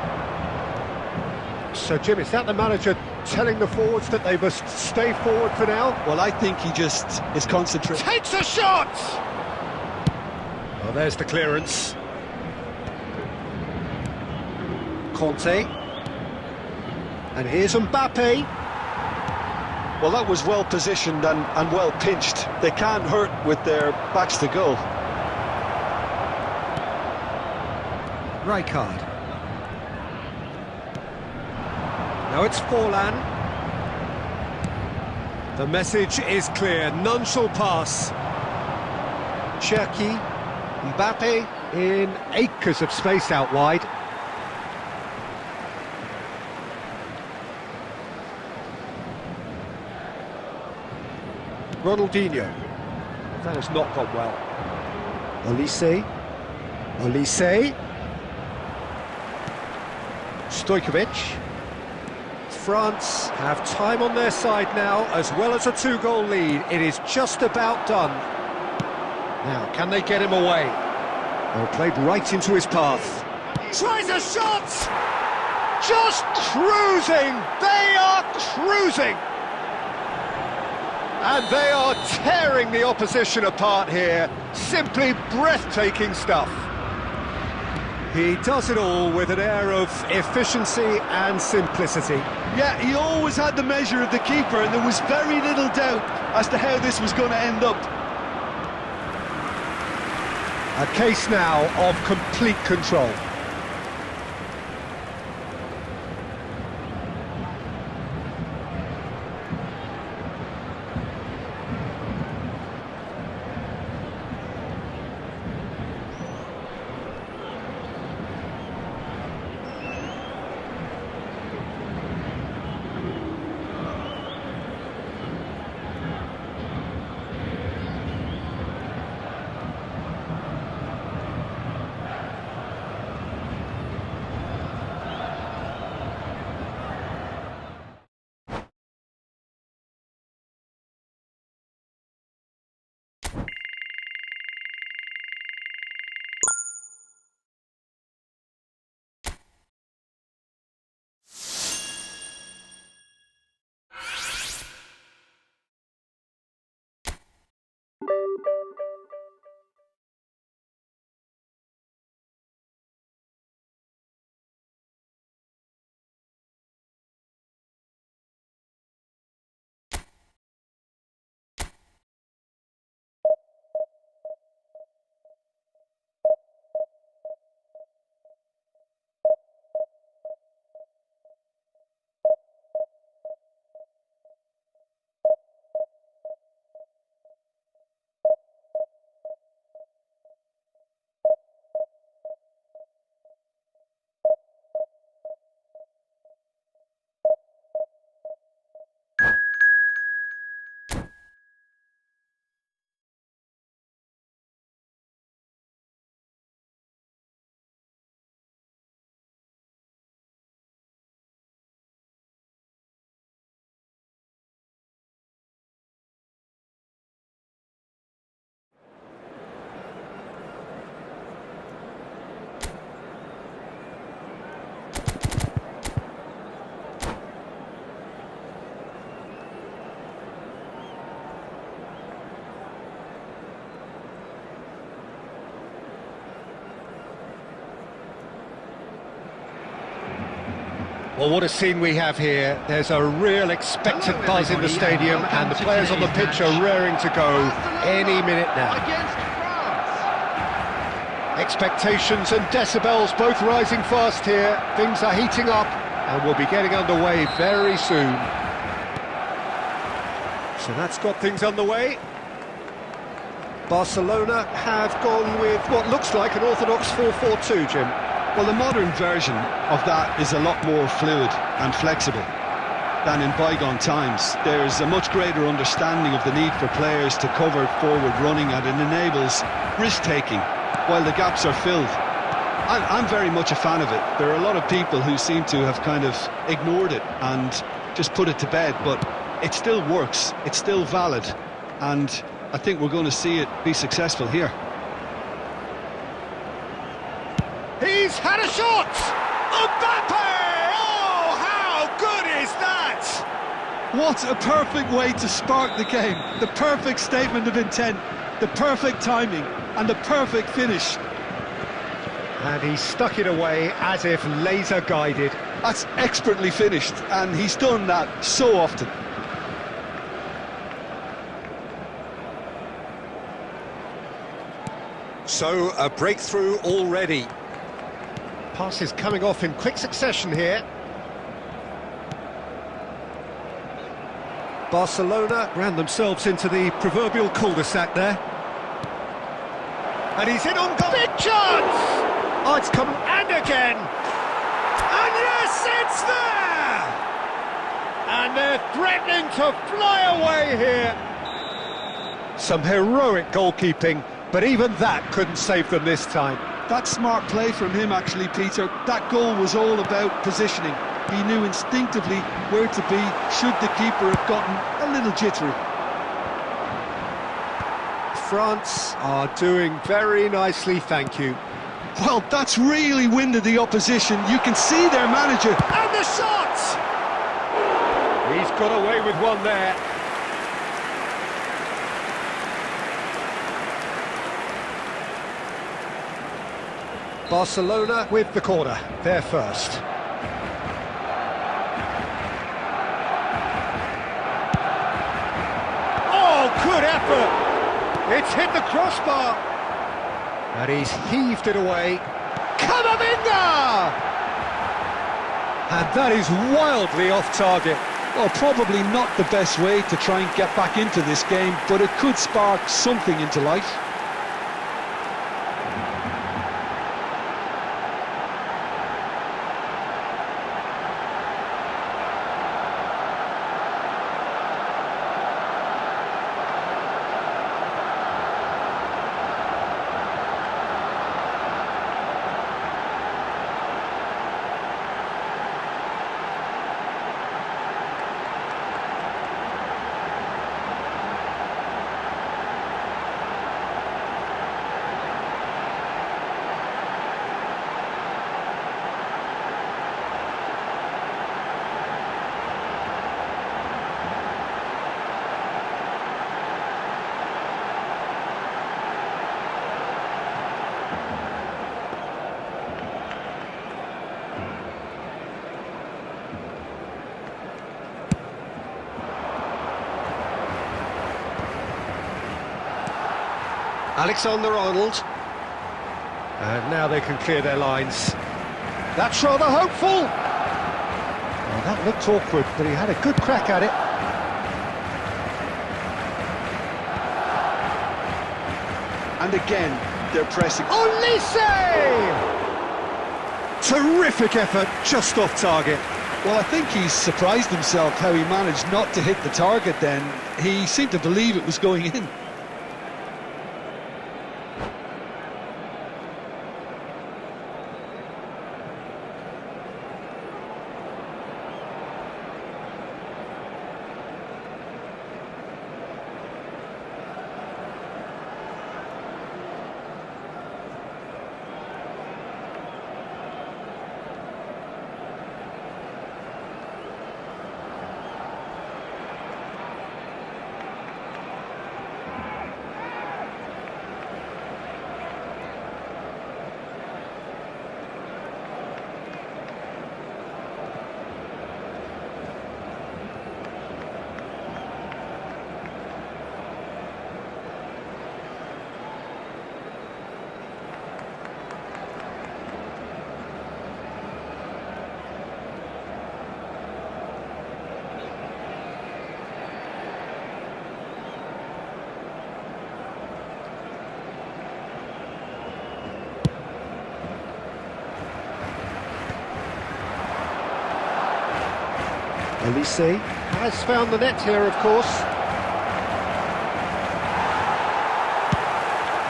So, Jim, is that the manager telling the forwards that they must stay forward for now? Well, I think he just is concentrating. Takes a shot! Well, there's the clearance. Conte. And here's Mbappe. Well, that was well positioned and well pinched. They can't hurt with their backs to goal. Rijkaard. Now it's Forlan. The message is clear, none shall pass. Cherki, Mbappe in acres of space out wide. Ronaldinho. That has not gone well. Olise. Stojkovic. France have time on their side now, as well as a 2-goal lead. It is just about done. Now, can they get him away? Well, played right into his path. Tries a shot! Just cruising! They are cruising! And they are tearing the opposition apart here. Simply breathtaking stuff. He does it all with an air of efficiency and simplicity. Yeah, he always had the measure of the keeper, and there was very little doubt as to how this was going to end up. A case now of complete control. Well, what a scene we have here. There's a real expectant buzz in the stadium, and the players on the pitch are raring to go any minute now. Expectations and decibels both rising fast here. Things are heating up, and we'll be getting underway very soon. So that's got things underway. Barcelona have gone with what looks like an orthodox 4-4-2, Jim. Well, the modern version of that is a lot more fluid and flexible than in bygone times. There's a much greater understanding of the need for players to cover forward running, and it enables risk-taking while the gaps are filled. I'm very much a fan of it. There are a lot of people who seem to have kind of ignored it and just put it to bed, but it still works, it's still valid, and I think we're going to see it be successful here. He's had a shot! Mbappe! Oh, how good is that? What a perfect way to spark the game. The perfect statement of intent, the perfect timing, and the perfect finish. And he stuck it away as if laser-guided. That's expertly finished, and he's done that so often. So, a breakthrough already. Passes coming off in quick succession here. Barcelona ran themselves into the proverbial cul-de-sac there. And he's in on goal. Big chance! Oh, it's come, and again! And yes, it's there! And they're threatening to fly away here. Some heroic goalkeeping, but even that couldn't save them this time. That's smart play from him, actually, Peter. That goal was all about positioning. He knew instinctively where to be should the keeper have gotten a little jittery. France are doing very nicely, thank you. Well, that's really winded the opposition. You can see their manager. And the shot! He's got away with one there. Barcelona with the corner, they're first. Oh, good effort! It's hit the crossbar! And he's heaved it away. Camavinga! And that is wildly off target. Well, probably not the best way to try and get back into this game, but it could spark something into life. Alexander-Arnold. And now they can clear their lines. That's rather hopeful. Well, that looked awkward, but he had a good crack at it. And again, they're pressing. Olise! Terrific effort, just off target. Well, I think he's surprised himself how he managed not to hit the target then. He seemed to believe it was going in. Olise has found the net here, of course.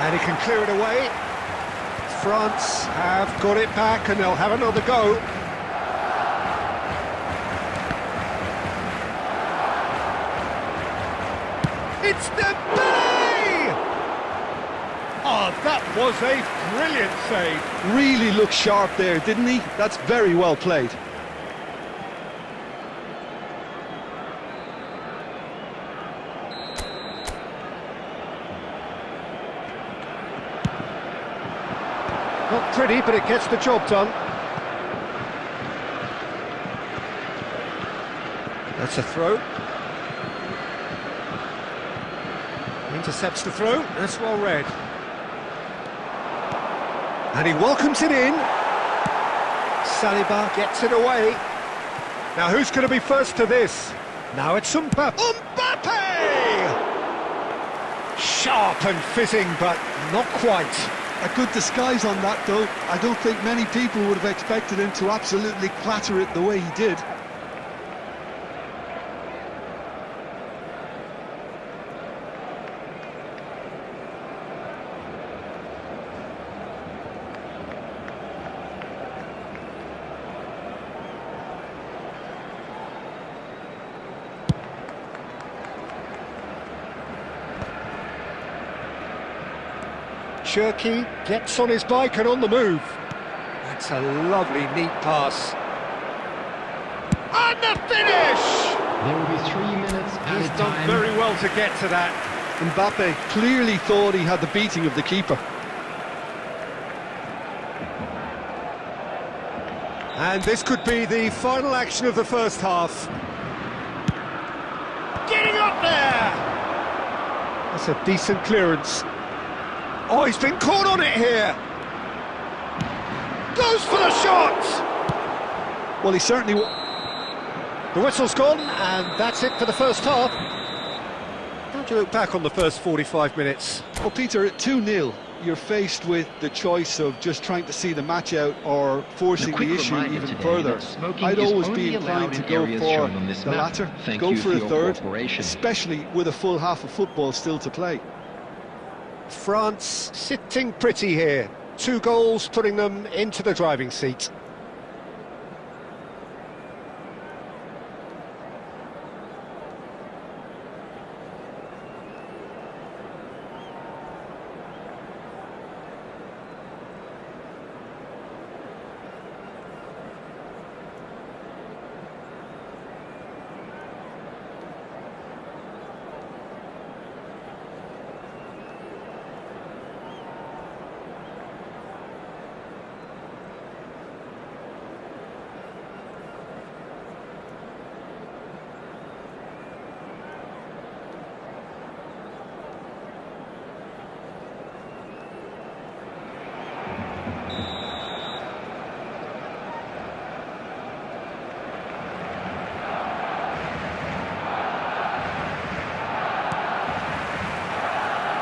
And he can clear it away. France have got it back and they'll have another go. It's Dembele! Oh, that was a brilliant save. Really looked sharp there, didn't he? That's very well played. Not pretty, but it gets the job done. That's a throw. Intercepts the throw, that's well read. And he welcomes it in. Saliba gets it away. Now who's going to be first to this? Now it's Mbappe. Sharp and fizzing, but not quite. A good disguise on that, though. I don't think many people would have expected him to absolutely clatter it the way he did. Cherky gets on his bike and on the move. That's a lovely, neat pass. And the finish! There will be 3 minutes He's added done time. very well to get to that. Mbappe clearly thought he had the beating of the keeper. And this could be the final action of the first half. Getting up there! That's a decent clearance. Oh, he's been caught on it here. Goes for the shot! Well, he certainly... The whistle's gone, and that's it for the first half. How do you look back on the first 45 minutes? Well, Peter, at 2-0, you're faced with the choice of just trying to see the match out or forcing the issue even further. I'd always be inclined to go for the latter, go for a third, especially with a full half of football still to play. France sitting pretty here. 2 goals putting them into the driving seat.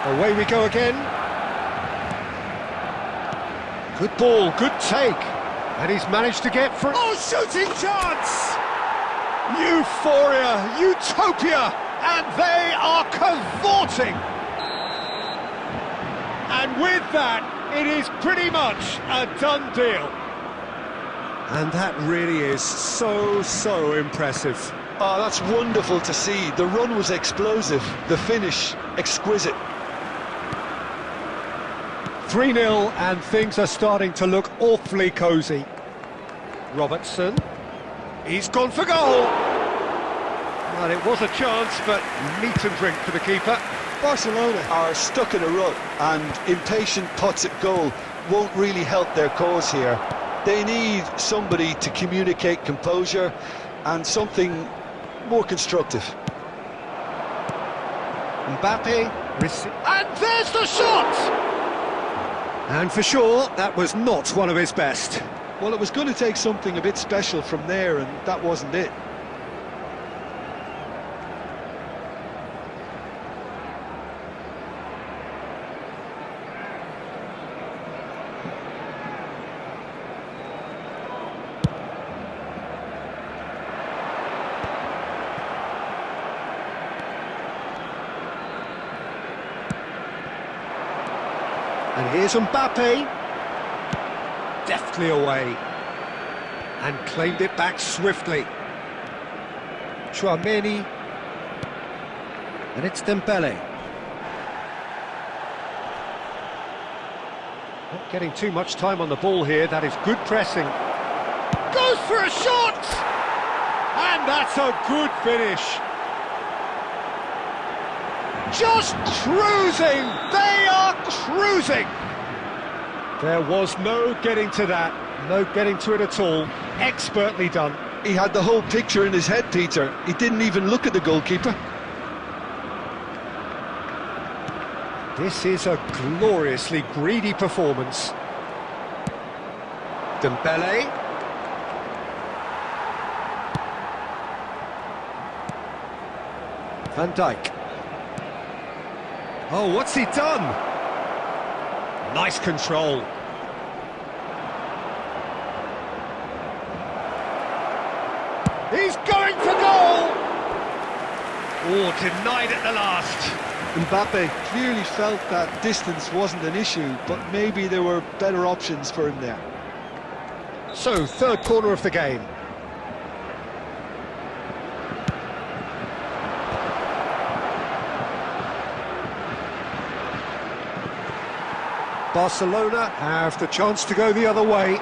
Away we go again. Good ball, good take. And he's managed to get through. Oh, shooting chance! Euphoria, utopia, and they are cavorting. And with that, it is pretty much a done deal. And that really is so impressive. Oh, that's wonderful to see. The run was explosive, the finish exquisite. 3-0 and things are starting to look awfully cosy. Robertson, he's gone for goal! Well, it was a chance, but meat and drink for the keeper. Barcelona are stuck in a rut, and impatient putts at goal won't really help their cause here. They need somebody to communicate composure and something more constructive. Mbappe, and there's the shot! And for sure, that was not one of his best. Well, it was going to take something a bit special from there, and that wasn't it. And here's Mbappe, deftly away, and claimed it back swiftly. Chouameni, and it's Dembele. Not getting too much time on the ball here, that is good pressing. Goes for a shot! And that's a good finish. Just cruising! They are cruising! There was no getting to that, no getting to it at all. Expertly done. He had the whole picture in his head, Peter. He didn't even look at the goalkeeper. This is a gloriously greedy performance. Dembele. Van Dijk. Oh, what's he done? Nice control. He's going for goal! Oh, denied at the last. Mbappe clearly felt that distance wasn't an issue, but maybe there were better options for him there. So, third corner of the game. Barcelona have the chance to go the other way.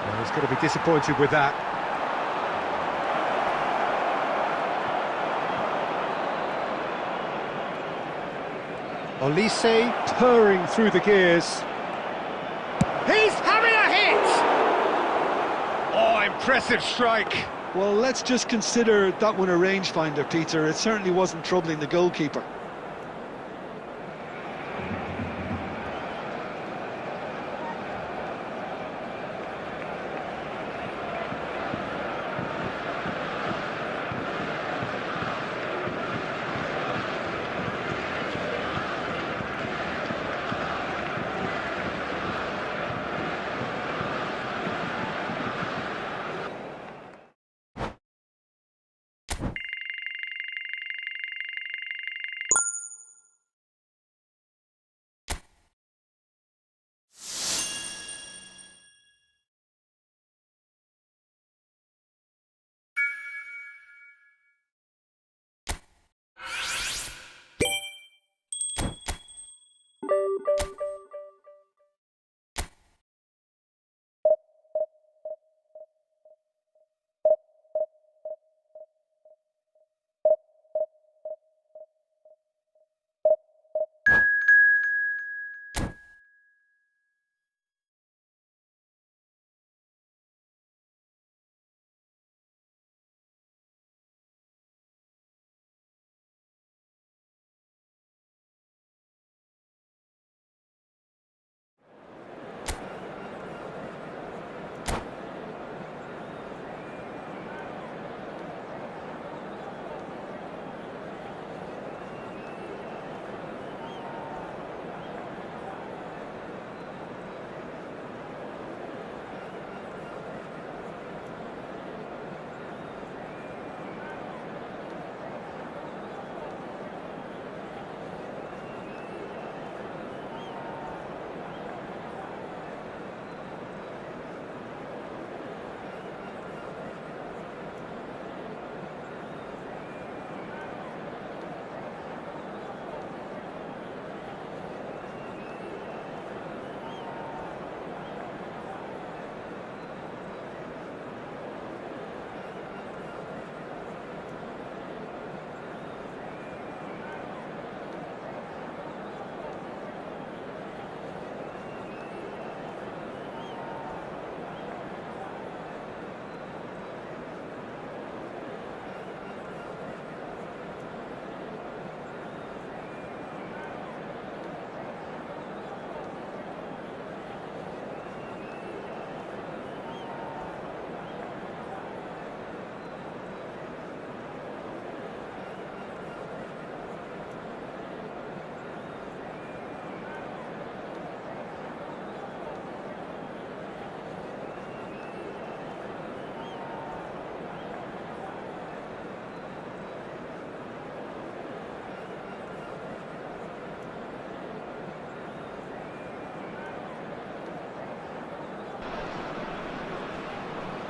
Well, he's going to be disappointed with that. Olise purring through the gears. He's having a hit! Oh, impressive strike. Well, let's just consider that one a rangefinder, Peter. It certainly wasn't troubling the goalkeeper.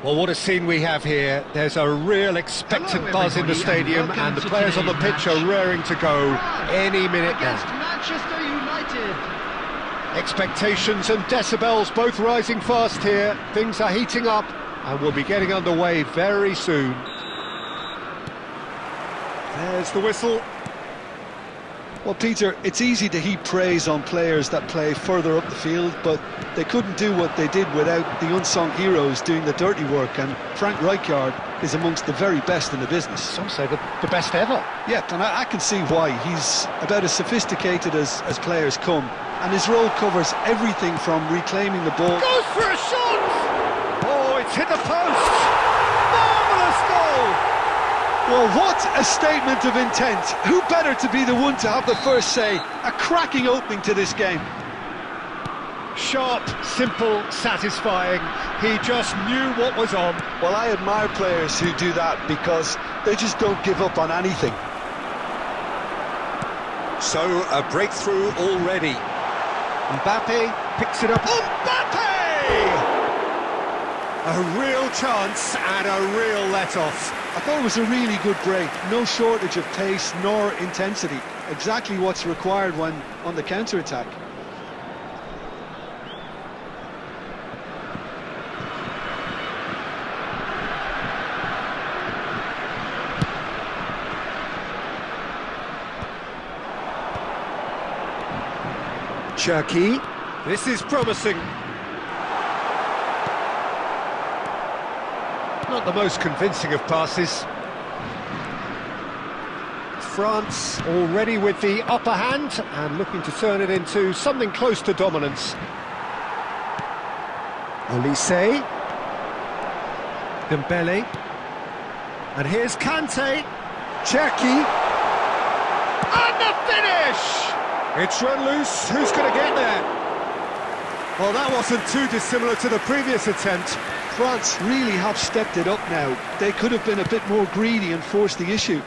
Well, what a scene we have here. There's a real expectant buzz in the stadium, and the players on the pitch are raring to go any minute Against now. Manchester United. Expectations and decibels both rising fast here. Things are heating up, and we'll be getting underway very soon. There's the whistle. Well, Peter, it's easy to heap praise on players that play further up the field, but they couldn't do what they did without the unsung heroes doing the dirty work, and Frank Rijkaard is amongst the very best in the business. Some say the best ever. Yeah, and I can see why. He's about as sophisticated as players come, and his role covers everything from reclaiming the ball. Goes for a shot! Oh, it's hit the post! Marvellous goal! Well, what a statement of intent. Who better to be the one to have the first say? A cracking opening to this game. Sharp, simple, satisfying. He just knew what was on. Well, I admire players who do that because they just don't give up on anything. So, a breakthrough already. Mbappe picks it up. Mbappe! A real chance and a real let-off. I thought it was a really good break. No shortage of pace nor intensity. Exactly what's required when on the counter-attack. Cherki. This is promising. Not the most convincing of passes. France already with the upper hand and looking to turn it into something close to dominance. Olise. Dembele. And here's Kante. Cherki. And the finish! It's run loose. Who's going to get there? Well, that wasn't too dissimilar to the previous attempt. France really have stepped it up now. They could have been a bit more greedy and forced the issue.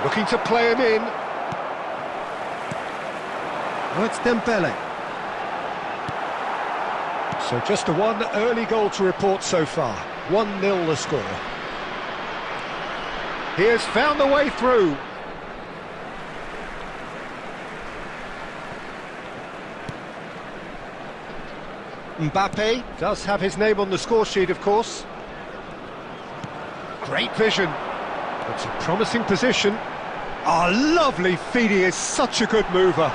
Looking to play him in. Oh, it's Dembele. So just a one early goal to report so far. 1-0 the score. He has found the way through. Mbappe does have his name on the score sheet, of course. Great vision. It's a promising position. Oh, lovely feed. He is such a good mover.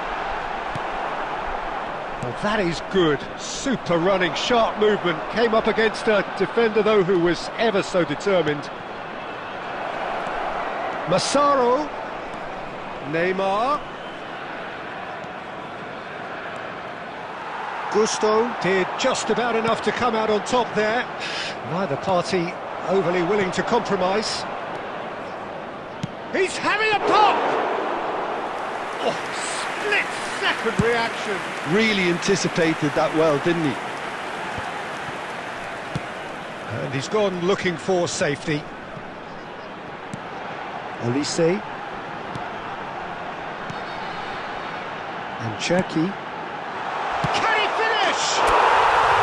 Well, that is good. Super running, sharp movement. Came up against a defender, though, who was ever so determined. Massaro. Neymar. Gusto did just about enough to come out on top there. Neither party overly willing to compromise. He's having a pop! Oh, split-second reaction. Really anticipated that well, didn't he? And he's gone looking for safety. Olise. And Cherki. Can he finish?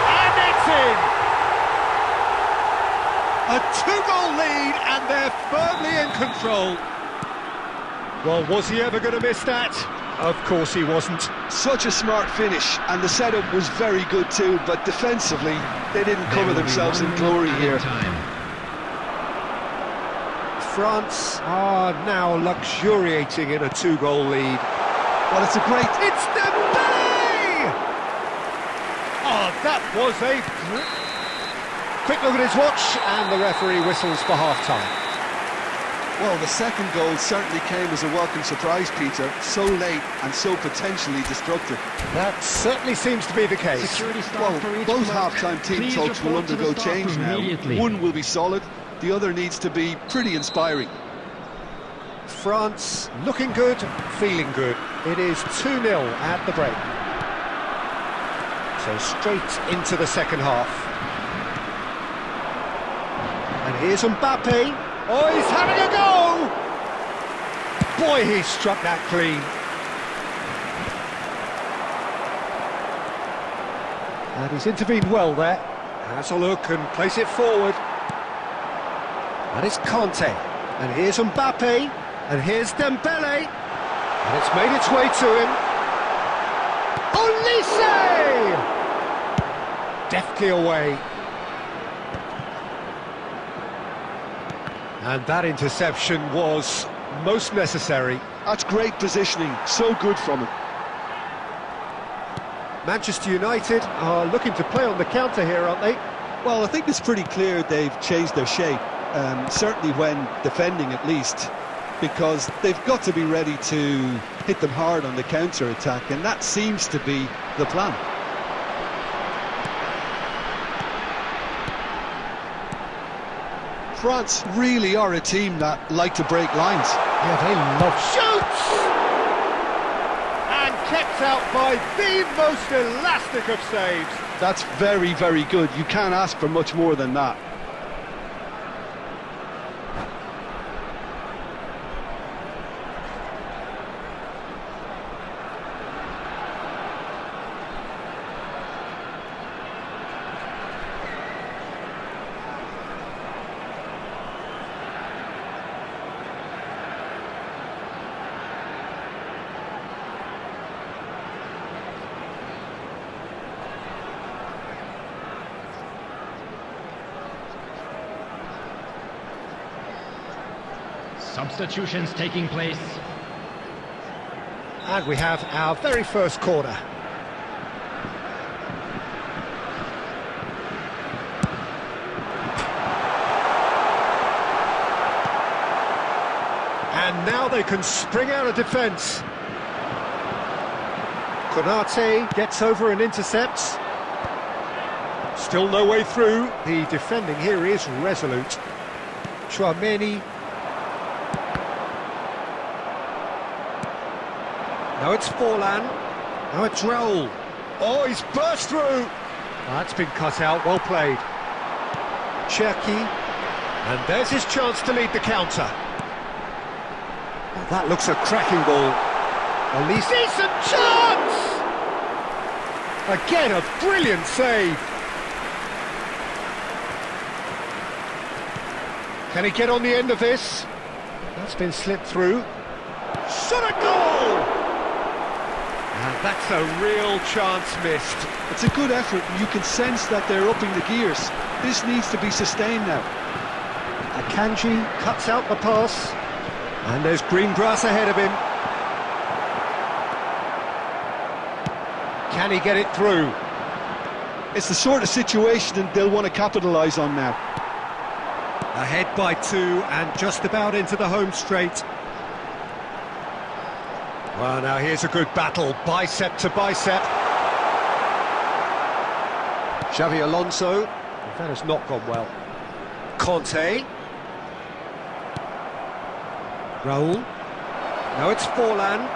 And it's in! A 2-goal lead and they're firmly in control. Well, was he ever going to miss that? Of course he wasn't. Such a smart finish, and the setup was very good too, but defensively, they didn't cover themselves in glory here. France are now luxuriating in a 2-goal lead. Well, it's a great... It's Dembele! Oh, that was a... Quick look at his watch, and the referee whistles for half-time. Well, the second goal certainly came as a welcome surprise, Peter. So late and so potentially destructive. That certainly seems to be the case. Security staff Well, for each both club. half-time team Please talks will report to the undergo staff change room now. immediately. One will be solid, the other needs to be pretty inspiring. France looking good, feeling good. It is 2-0 at the break. So straight into the second half. And here's Mbappe. Oh, he's having a go! Boy, he struck that clean. And he's intervened well there. Has a look and plays it forward. And it's Kante. And here's Mbappe. And here's Dembele. And it's made its way to him. Olise! Deftly away. And that interception was most necessary. That's great positioning, so good from him. Manchester United are looking to play on the counter here, aren't they? Well, I think it's pretty clear they've changed their shape, certainly when defending at least, because they've got to be ready to hit them hard on the counter-attack, and that seems to be the plan. France really are a team that like to break lines. Yeah, they love shoots! And kept out by the most elastic of saves. That's very, very good. You can't ask for much more than that. Substitutions taking place. And we have our very first corner. And now they can spring out of defence. Konate gets over and intercepts. Still no way through. The defending here is resolute. Chouameni. Now it's Forlan. Now it's Raul. Oh, he's burst through. That's been cut out. Well played. Cherki. And there's his chance to lead the counter. Oh, that looks a cracking ball. At least decent chance! Again, a brilliant save. Can he get on the end of this? That's been slipped through. Shot a goal! And that's a real chance missed. It's a good effort, and you can sense that they're upping the gears. This needs to be sustained now. Akanji cuts out the pass. And there's green grass ahead of him. Can he get it through? It's the sort of situation that they'll want to capitalise on now. Ahead by 2 and just about into the home straight. Well, now here's a good battle, bicep to bicep. Xavi Alonso, that has not gone well. Conte. Raul. Now it's Forlan.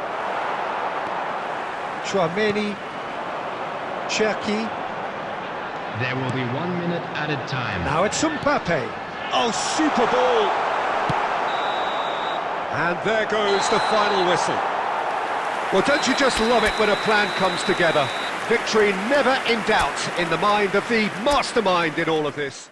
Chouameni. Cherki. There will be 1 minute added time. Now it's Mbappe. Oh, super ball! And there goes the final whistle. Well, don't you just love it when a plan comes together? Victory never in doubt in the mind of the mastermind in all of this.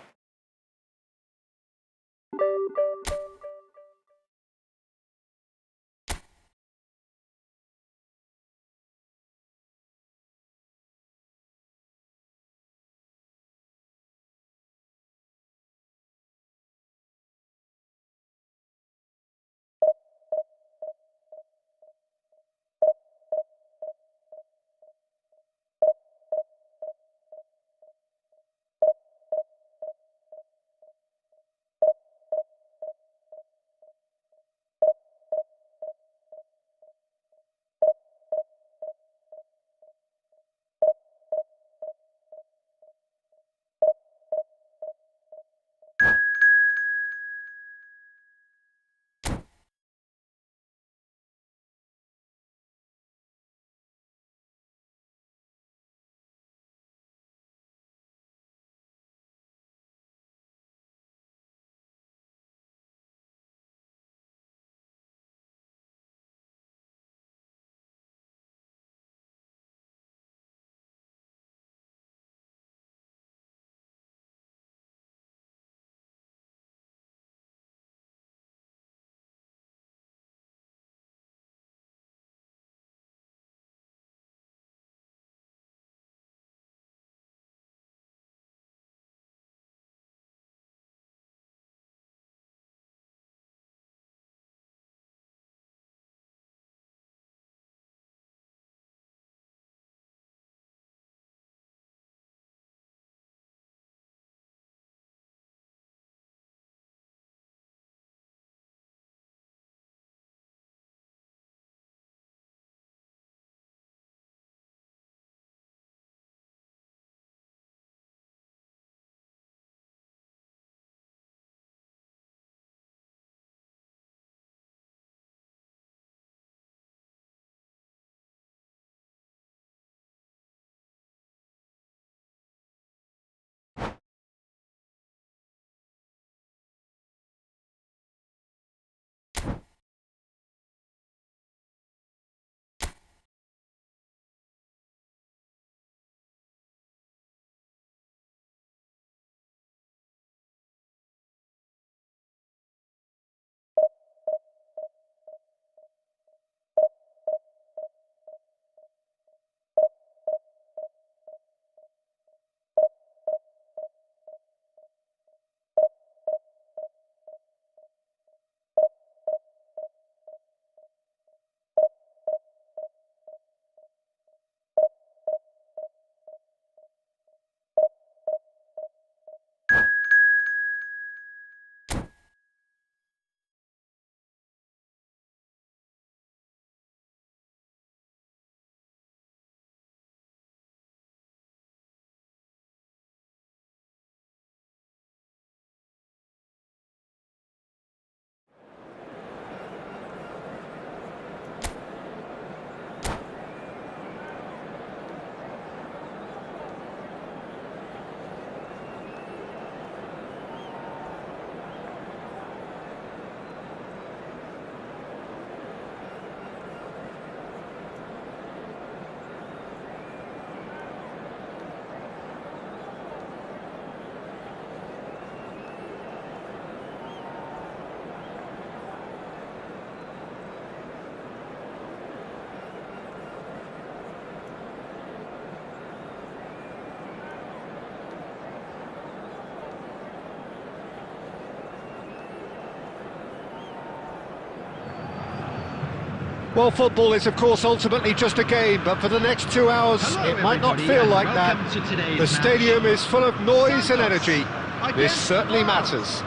Well, football is, of course, ultimately just a game, but for the next 2 hours, Hello, it might not everybody, feel and like welcome that. to today's The match. stadium is full of noise and energy. Against This certainly France. matters.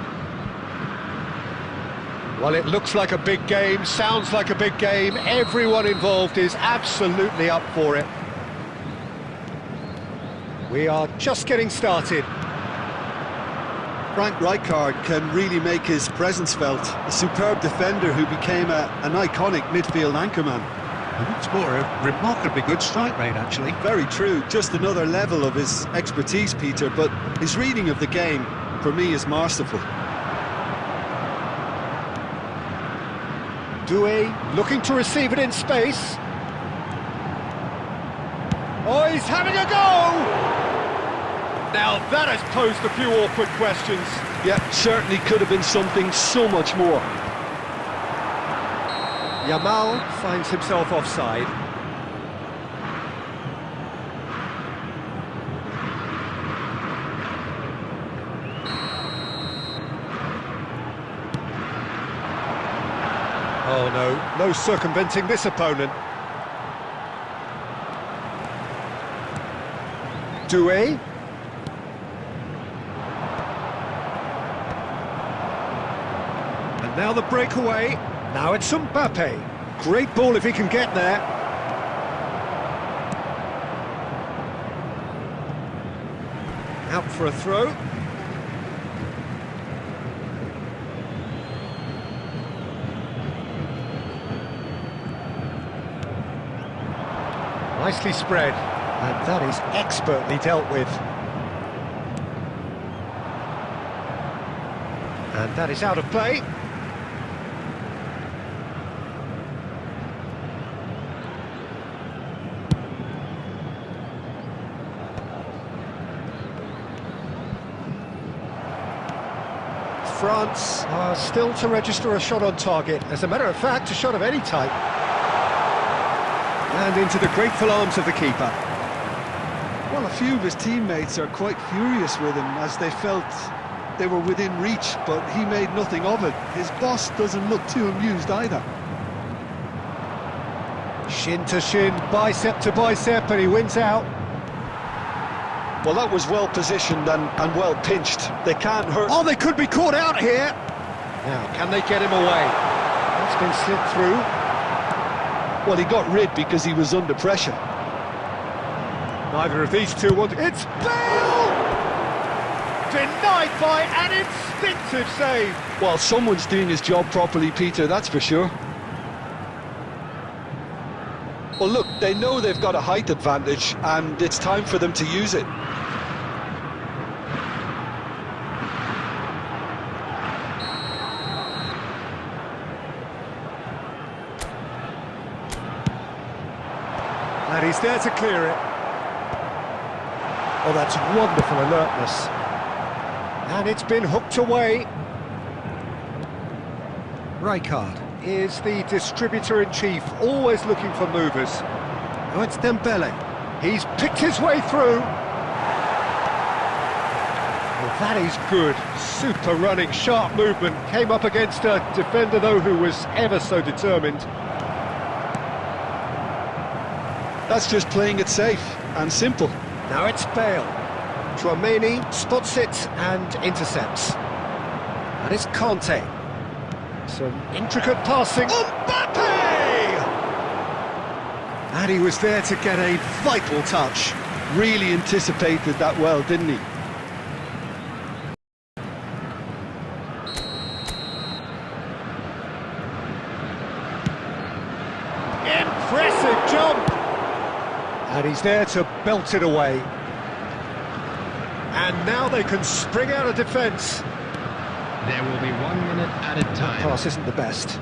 Well, it looks like a big game, sounds like a big game. Everyone involved is absolutely up for it. We are just getting started. Frank Rijkaard can really make his presence felt. A superb defender who became an iconic midfield anchorman. It's more a remarkably good strike rate, actually. Very true, just another level of his expertise, Peter, but his reading of the game, for me, is masterful. Doué looking to receive it in space. Oh, he's having a go! Now that has posed a few awkward questions. Yeah, certainly could have been something so much more. Yamal finds himself offside. Oh no, no circumventing this opponent. Doué. And now the breakaway. Now it's Mbappe. Great ball if he can get there. Out for a throw. Nicely spread, and that is expertly dealt with. And that is out of play. France are still to register a shot on target. As a matter of fact, a shot of any type. And into the grateful arms of the keeper. Well, a few of his teammates are quite furious with him as they felt they were within reach, but he made nothing of it. His boss doesn't look too amused either. Shin to shin, bicep to bicep, and he wins out. Well, that was well positioned and well pinched. They can't hurt. Oh, they could be caught out here. Now, can they get him away? That's been slipped through. Well, he got rid because he was under pressure. Neither of these two want... It's Bale! Denied by an instinctive save. Well, someone's doing his job properly, Peter, that's for sure. Well, look, they know they've got a height advantage, and it's time for them to use it. And he's there to clear it. Oh, that's wonderful alertness. And it's been hooked away. Rijkaard is the distributor-in-chief, always looking for movers. Oh, it's Dembele. He's picked his way through. Well, that is good. Super running, sharp movement. Came up against a defender, though, who was ever so determined. That's just playing it safe and simple. Now it's Bale. Tchouaméni spots it and intercepts. And it's Kanté. Some intricate passing. Mbappe! And he was there to get a vital touch. Really anticipated that well, didn't he? Impressive jump! And he's there to belt it away. And now they can spring out of defence. There will be 1 minute added time. Pass isn't the best.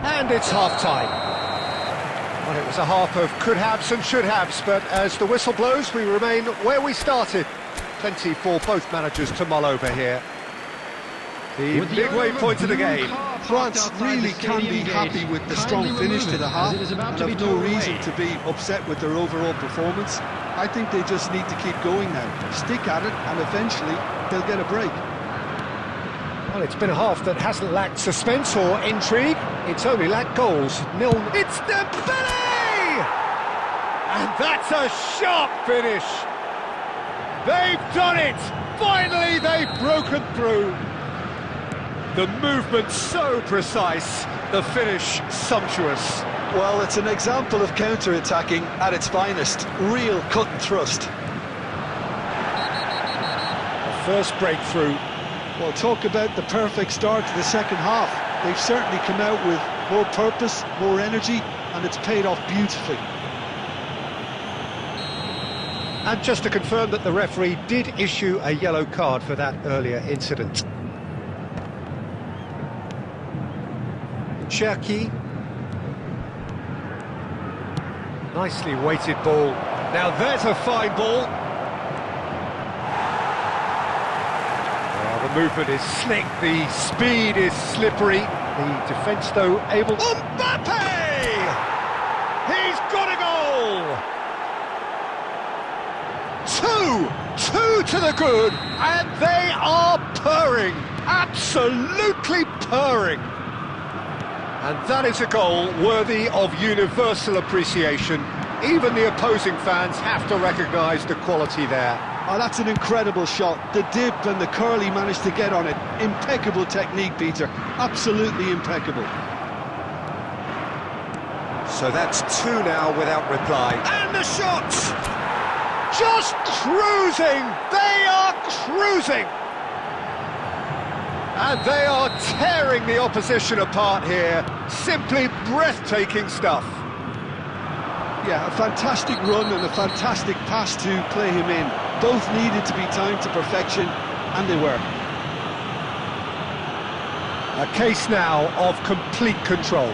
And it's half-time. Well, it was a half of could-haves and should-haves, but as the whistle blows, we remain where we started. Plenty for both managers to mull over here. The With the midway owner of point of the blue game. car parked France outside really the can be stadium happy gate. with the strong Kindly finish to remove the it, half as it is about and to be have no torn reason away. to be upset with their overall performance. I think they just need to keep going now. Stick at it and eventually they'll get a break. Well, it's been a half that hasn't lacked suspense or intrigue. It's only lacked goals. 0. It's Dembele! And that's a sharp finish. They've done it! Finally, they've broken through. The movement so precise, the finish sumptuous. Well, it's an example of counter-attacking at its finest. Real cut and thrust. The first breakthrough. Well, talk about the perfect start to the second half. They've certainly come out with more purpose, more energy, and it's paid off beautifully. And just to confirm that the referee did issue a yellow card for that earlier incident. Cherki. Nicely weighted ball. Now there's a fine ball. The movement is slick, the speed is slippery. The defence, though, able... Mbappe! He's got a goal! Two to the good, and they are purring, absolutely purring. And that is a goal worthy of universal appreciation. Even the opposing fans have to recognise the quality there. Oh, that's an incredible shot. The dip and the curl he managed to get on it. Impeccable technique, Peter. Absolutely impeccable. So that's 2 now without reply. And the shots! Just cruising! They are cruising! And they are tearing the opposition apart here. Simply breathtaking stuff. Yeah, a fantastic run and a fantastic pass to play him in. Both needed to be timed to perfection, and they were. A case now of complete control.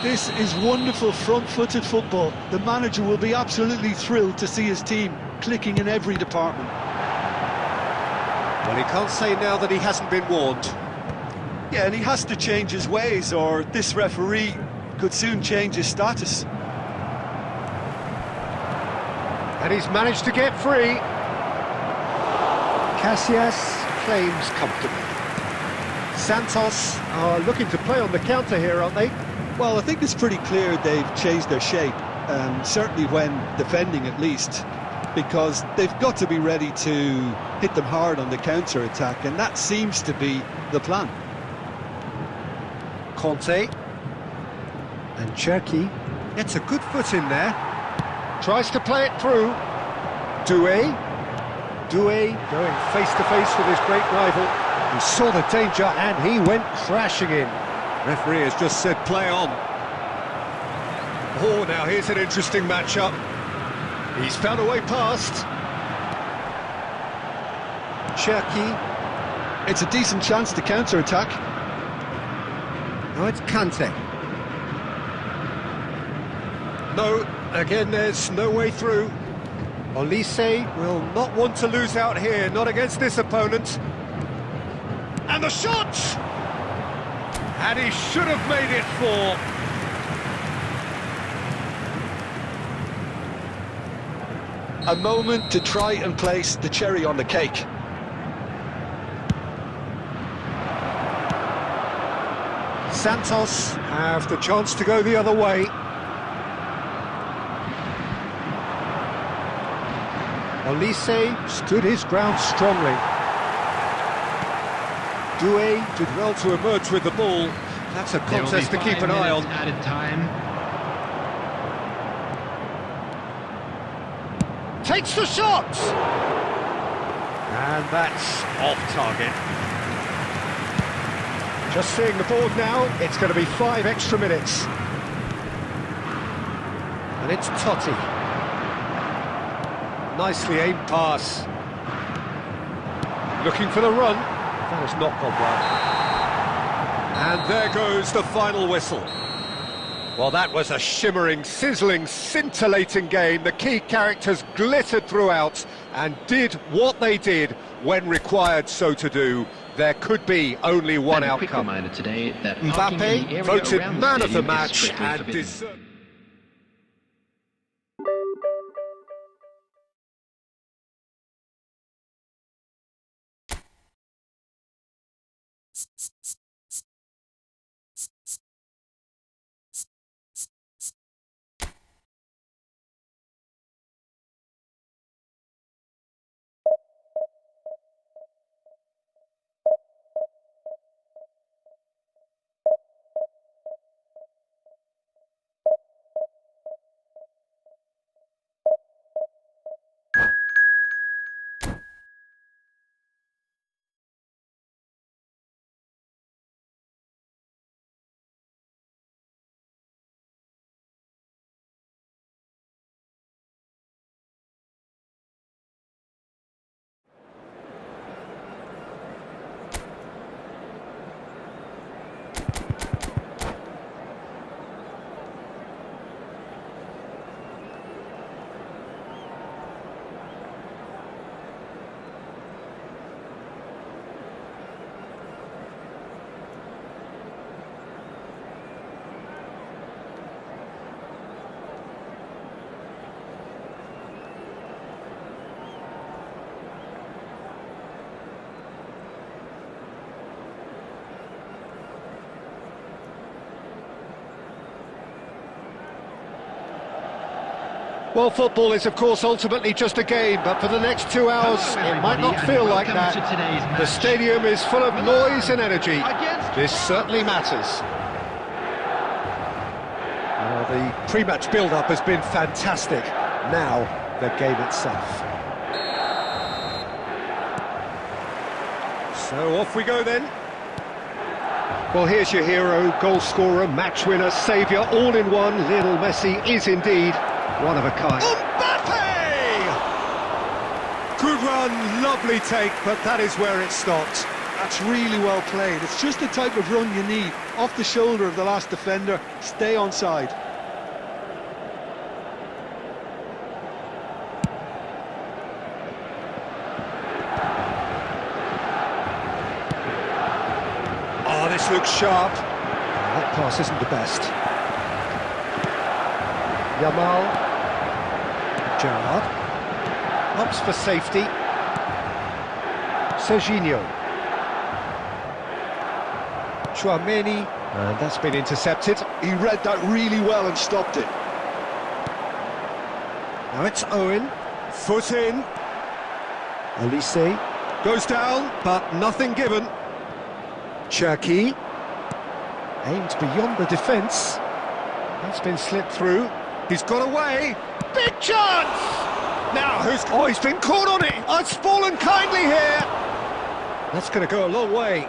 This is wonderful front-footed football. The manager will be absolutely thrilled to see his team clicking in every department. Well, he can't say now that he hasn't been warned. Yeah, and he has to change his ways, or this referee could soon change his status. And he's managed to get free. Casillas claims comfortably. Santos are looking to play on the counter here, aren't they? Well, I think it's pretty clear they've changed their shape, certainly when defending at least, because they've got to be ready to hit them hard on the counter-attack, and that seems to be the plan. Conte. And Cherki gets a good foot in there. Tries to play it through. Doué going face-to-face with his great rival. He saw the danger and he went crashing in. Referee has just said play on. Oh, now here's an interesting matchup. He's found a way past. Cherki. It's a decent chance to counter-attack. No, it's Kante. No, again there's no way through. Olise will not want to lose out here, not against this opponent. And the shot! And he should have made it 4. A moment to try and place the cherry on the cake. Santos have the chance to go the other way. Olise stood his ground strongly. Doué did well to emerge with the ball. That's a contest to keep an eye on. Added time. Takes the shot! And that's off target. Just seeing the board now, it's going to be 5 extra minutes. And it's Totti. Nicely aimed pass. Looking for the run. That has not gone well. And there goes the final whistle. Well, that was a shimmering, sizzling, scintillating game. The key characters glittered throughout and did what they did when required so to do. There could be only one outcome. Quick reminder today that parking in the Mbappe area voted around man of the stadium is match strictly and forbidden. deserved. Well, football is, of course, ultimately just a game, but for the next 2 hours, it might not feel like that. The stadium is full of noise and energy. This certainly matters. The pre-match build-up has been fantastic. Now, the game itself. So off we go then. Well, here's your hero, goal scorer, match winner, saviour, all in one. Lionel Messi is indeed one of a kind. Mbappe! Good run, lovely take, but that is where it stopped. That's really well played. It's just the type of run you need. Off the shoulder of the last defender, stay onside. Oh, this looks sharp. That pass isn't the best. Yamal. Gerrard. Ups for safety. Serginho. Chouameni. And that's been intercepted. He read that really well and stopped it. Now it's Owen. Foot in. Olise. Goes down, but nothing given. Cherki. Aimed beyond the defence. That's been slipped through. He's got away. Big chance! Now who's... Oh, he's been caught on it. It's fallen kindly here. That's going to go a long way.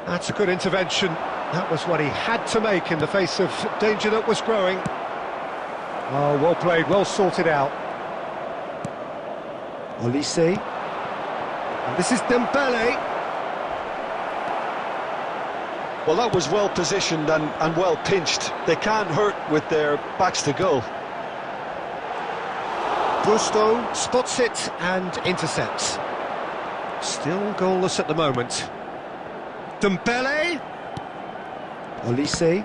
That's a good intervention. That was what he had to make in the face of danger that was growing. Oh, well played, well sorted out. Olise. And this is Dembele. Well, that was well positioned and well pinched. They can't hurt with their backs to goal. Gusto spots it and intercepts. Still goalless at the moment. Dembele. Olise.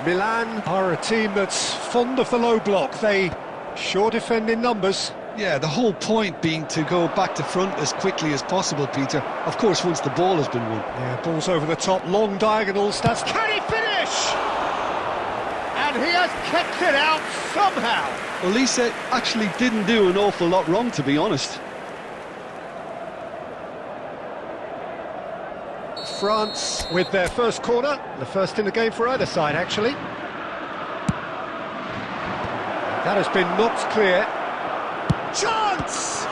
Milan are a team that's fond of the low block. They sure defend in numbers. Yeah, the whole point being to go back to front as quickly as possible, Peter. Of course, once the ball has been won. Yeah, ball's over the top, long diagonals. That's... Can he finish? And he has kept it out somehow. Olise actually didn't do an awful lot wrong, to be honest. France with their first corner, the first in the game for either side, actually. That has been knocked clear. Chance!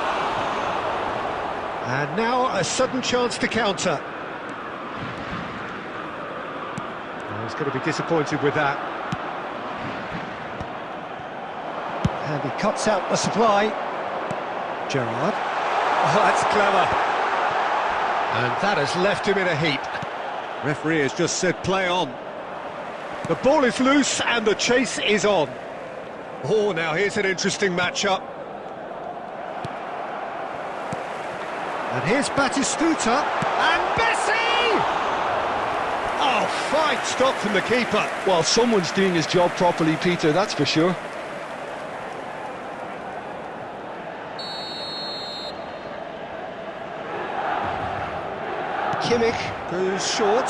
And now a sudden chance to counter. Oh, he's going to be disappointed with that. And he cuts out the supply. Gerrard. Oh, that's clever. And that has left him in a heap. Referee has just said play on. The ball is loose and the chase is on. Oh, now here's an interesting matchup. And here's Batistuta, and Messi! Oh, fine stop from the keeper. Well, someone's doing his job properly, Peter, that's for sure. Kimmich goes short.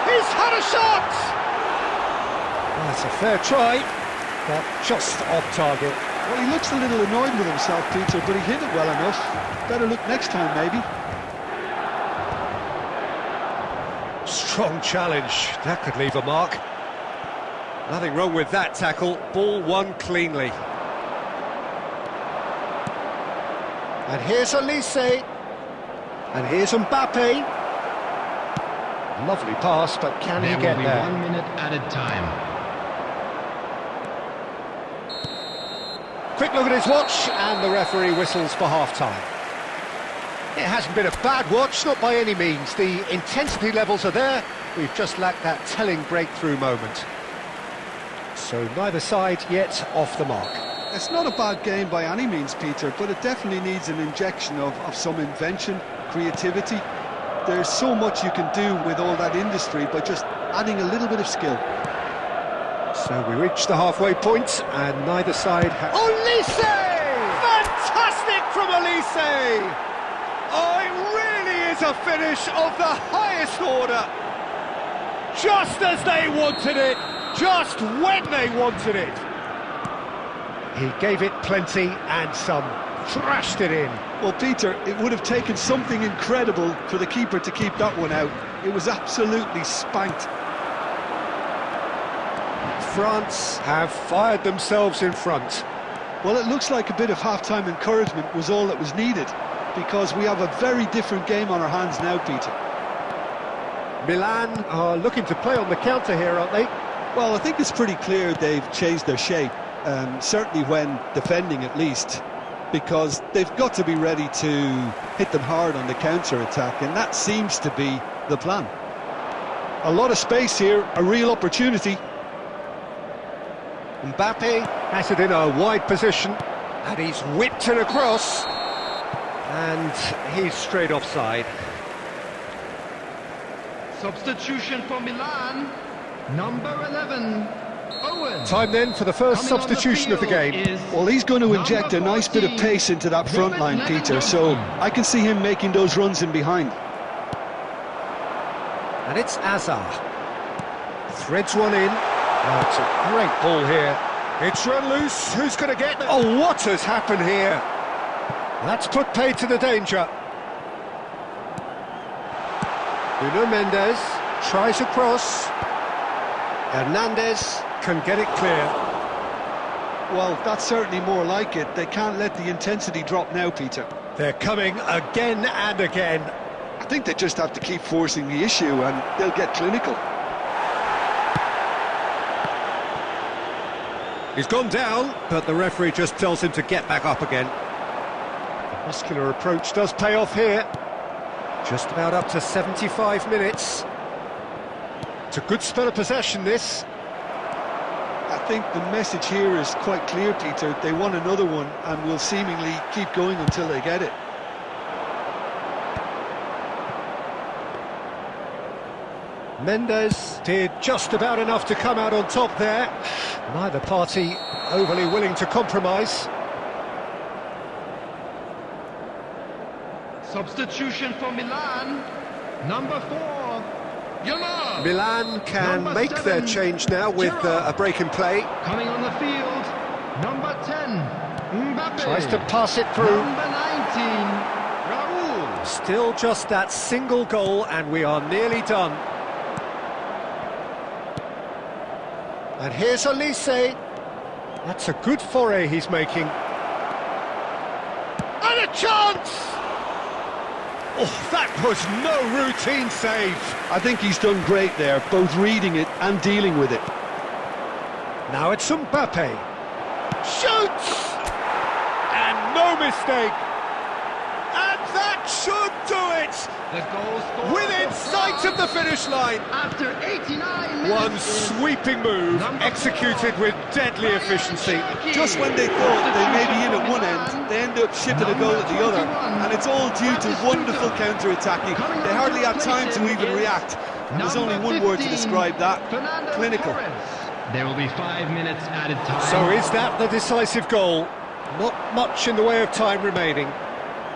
He's had a shot! That's a fair try, but just off target. Well, he looks a little annoyed with himself, Peter, but he hit it well enough. Better look next time, maybe. Strong challenge, that could leave a mark. Nothing wrong with that tackle, ball won cleanly. And here's Elise. And here's Mbappe. Lovely pass, but can he get there? There will be 1 minute added time. Quick look at his watch, and the referee whistles for half-time. It hasn't been a bad watch, not by any means. The intensity levels are there. We've just lacked that telling breakthrough moment. So neither side yet off the mark. It's not a bad game by any means, Peter, but it definitely needs an injection of some invention, creativity. There's so much you can do with all that industry by just adding a little bit of skill. So we reach the halfway point, and neither side has... Elise! Fantastic from Elise! Oh, it really is a finish of the highest order. Just as they wanted it, just when they wanted it. He gave it plenty and some, thrashed it in. Well, Peter, it would have taken something incredible for the keeper to keep that one out. It was absolutely spanked. France have fired themselves in front. Well, it looks like a bit of half-time encouragement was all that was needed, because we have a very different game on our hands now, Peter. Milan are looking to play on the counter here, aren't they? Well, I think it's pretty clear they've changed their shape, certainly when defending at least, because they've got to be ready to hit them hard on the counter-attack, and that seems to be the plan. A lot of space here, a real opportunity. Mbappe has it in a wide position, and he's whipped it across, and he's straight offside. Substitution for Milan, number 11, Owen. Time then for the first substitution of the game. Well, he's going to inject a nice bit of pace into that front line, Peter, so I can see him making those runs in behind. And it's Azar. Threads one in. Oh, it's a great ball here. It's run loose. Who's going to get there? Oh, what has happened here? That's put paid to the danger. Nuno Mendes tries a cross. Hernandez can get it clear. Well, that's certainly more like it. They can't let the intensity drop now, Peter. They're coming again and again. I think they just have to keep forcing the issue and they'll get clinical. He's gone down, but the referee just tells him to get back up again. The muscular approach does pay off here. Just about up to 75 minutes. It's a good spell of possession, this. I think the message here is quite clear, Peter. They want another one and will seemingly keep going until they get it. Mendes did just about enough to come out on top there. Neither party overly willing to compromise. Substitution for Milan, number 4, Yamal. Milan can Number make 7, their change now with a break in play. Coming on the field, number 10, Mbappe. Tries to pass it through. Number 19, Raul. Still just that single goal and we are nearly done. And here's Elise. That's a good foray he's making. And a chance! Oh, that was no routine save. I think he's done great there, both reading it and dealing with it. Now it's Mbappe. Shoots! And no mistake. And that should do it! The goal scored Within for sight of the France finish line. after 89 minutes. One sweeping move, executed with deadly efficiency. Just when they thought they may be in at one end, they end up shipping a goal at the other, and it's all due to wonderful counter-attacking. They hardly had time to even react. And there's only one word to describe that: clinical. There will be 5 minutes added time. So is that the decisive goal? Not much in the way of time remaining.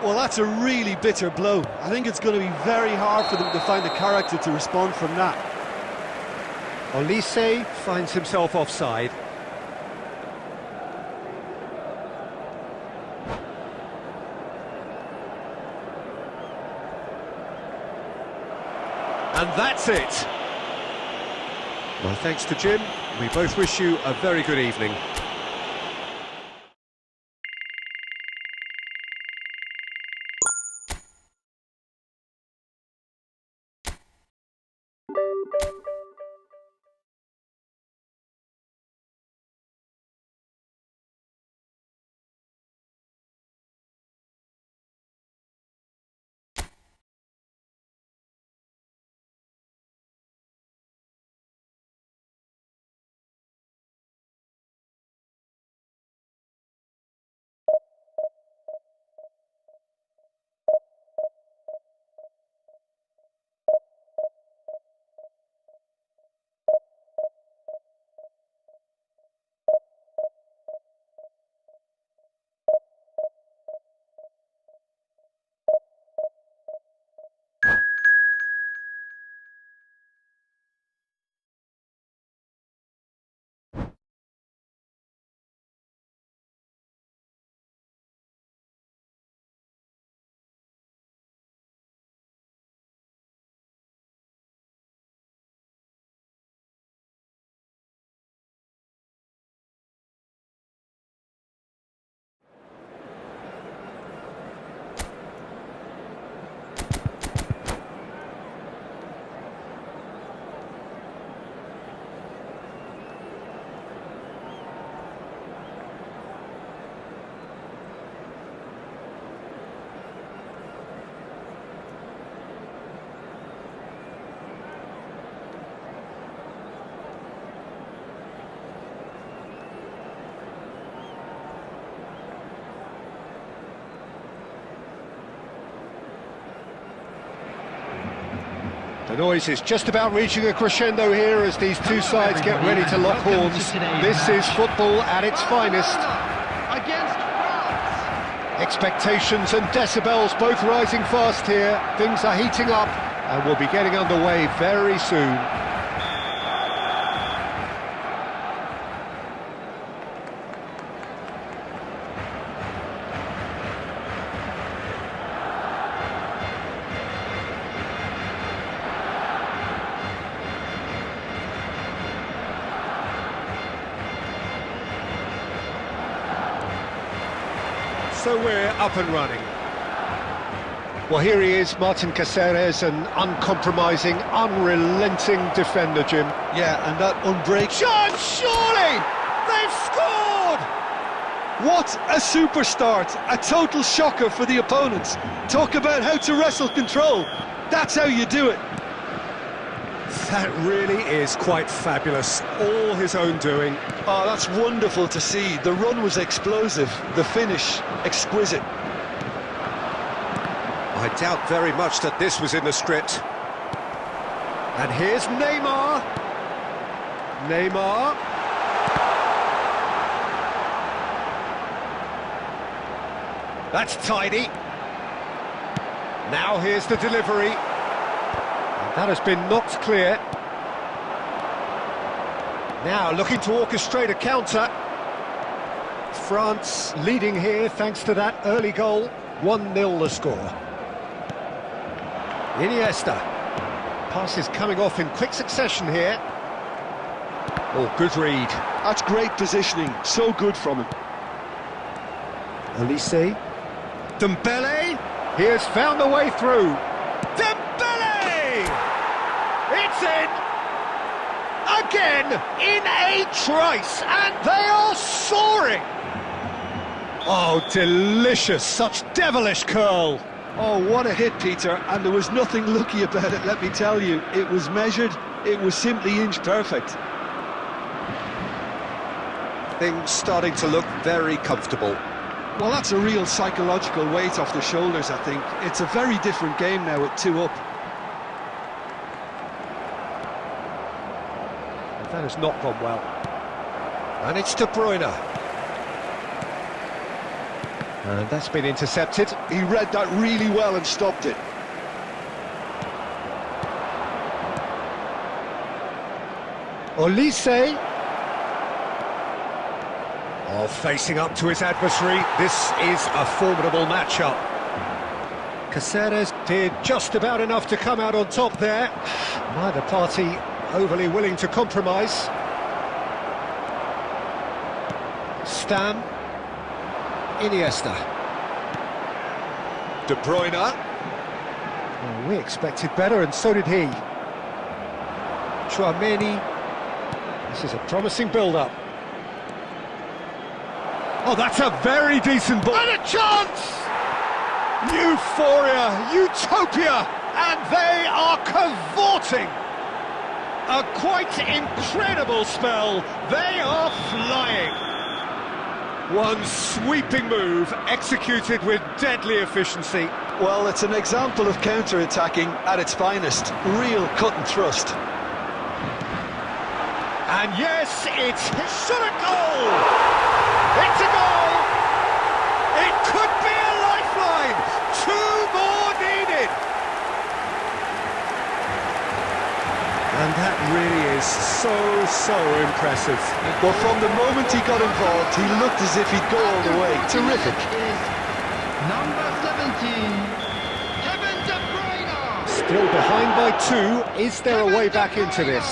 Well, that's a really bitter blow. I think it's going to be very hard for them to find the character to respond from that. Olise finds himself offside. And that's it. Well, thanks to Jim. We both wish you a very good evening. The noise is just about reaching a crescendo here as these two sides get ready to lock horns. This is football at its finest. Against France! Expectations and decibels both rising fast here. Things are heating up and we'll be getting underway very soon. So we're up and running. Well, here he is, Martin Caceres, an uncompromising, unrelenting defender, Jim. Yeah, and that unbreakable... Shot, surely! They've scored! What a super start! A total shocker for the opponents. Talk about how to wrestle control. That's how you do it. That really is quite fabulous. All his own doing. Oh, that's wonderful to see. The run was explosive, the finish exquisite. I doubt very much that this was in the script. And here's Neymar. Neymar. That's tidy. Now here's the delivery. And that has been knocked clear. Now looking to orchestrate a counter. France leading here thanks to that early goal. 1-0 the score. Iniesta. Passes coming off in quick succession here. Oh, good read. That's great positioning, so good from him. Olise. Dembele. He has found a way through. Dembele! It's in! Again, in a trice, and they are soaring! Oh, delicious, such devilish curl. Oh, what a hit, Peter, and there was nothing lucky about it, let me tell you. It was measured, it was simply inch perfect. Things starting to look very comfortable. Well, that's a real psychological weight off the shoulders, I think. It's a very different game now with 2 up. That has not gone well. And it's De Bruyne. And that's been intercepted. He read that really well and stopped it. Olise. Oh, facing up to his adversary. This is a formidable matchup. Caceres did just about enough to come out on top there. Neither party overly willing to compromise. Stam. Iniesta. De Bruyne. Well, we expected better, and so did he. Tchouaméni. This is a promising build-up. Oh, that's a very decent ball. And a chance! Euphoria, utopia, and they are cavorting. A quite incredible spell. They are flying. One sweeping move, executed with deadly efficiency. Well, it's an example of counter-attacking at its finest. Real cut and thrust. And yes, it's shot a goal! It's a goal! It could be a lifeline! Two more needed! And that really is so impressive. Well, from the moment he got involved, he looked as if he'd go all the way. Terrific. Number 17, Kevin De Bruyne. Still behind by 2. Is there a way back into this?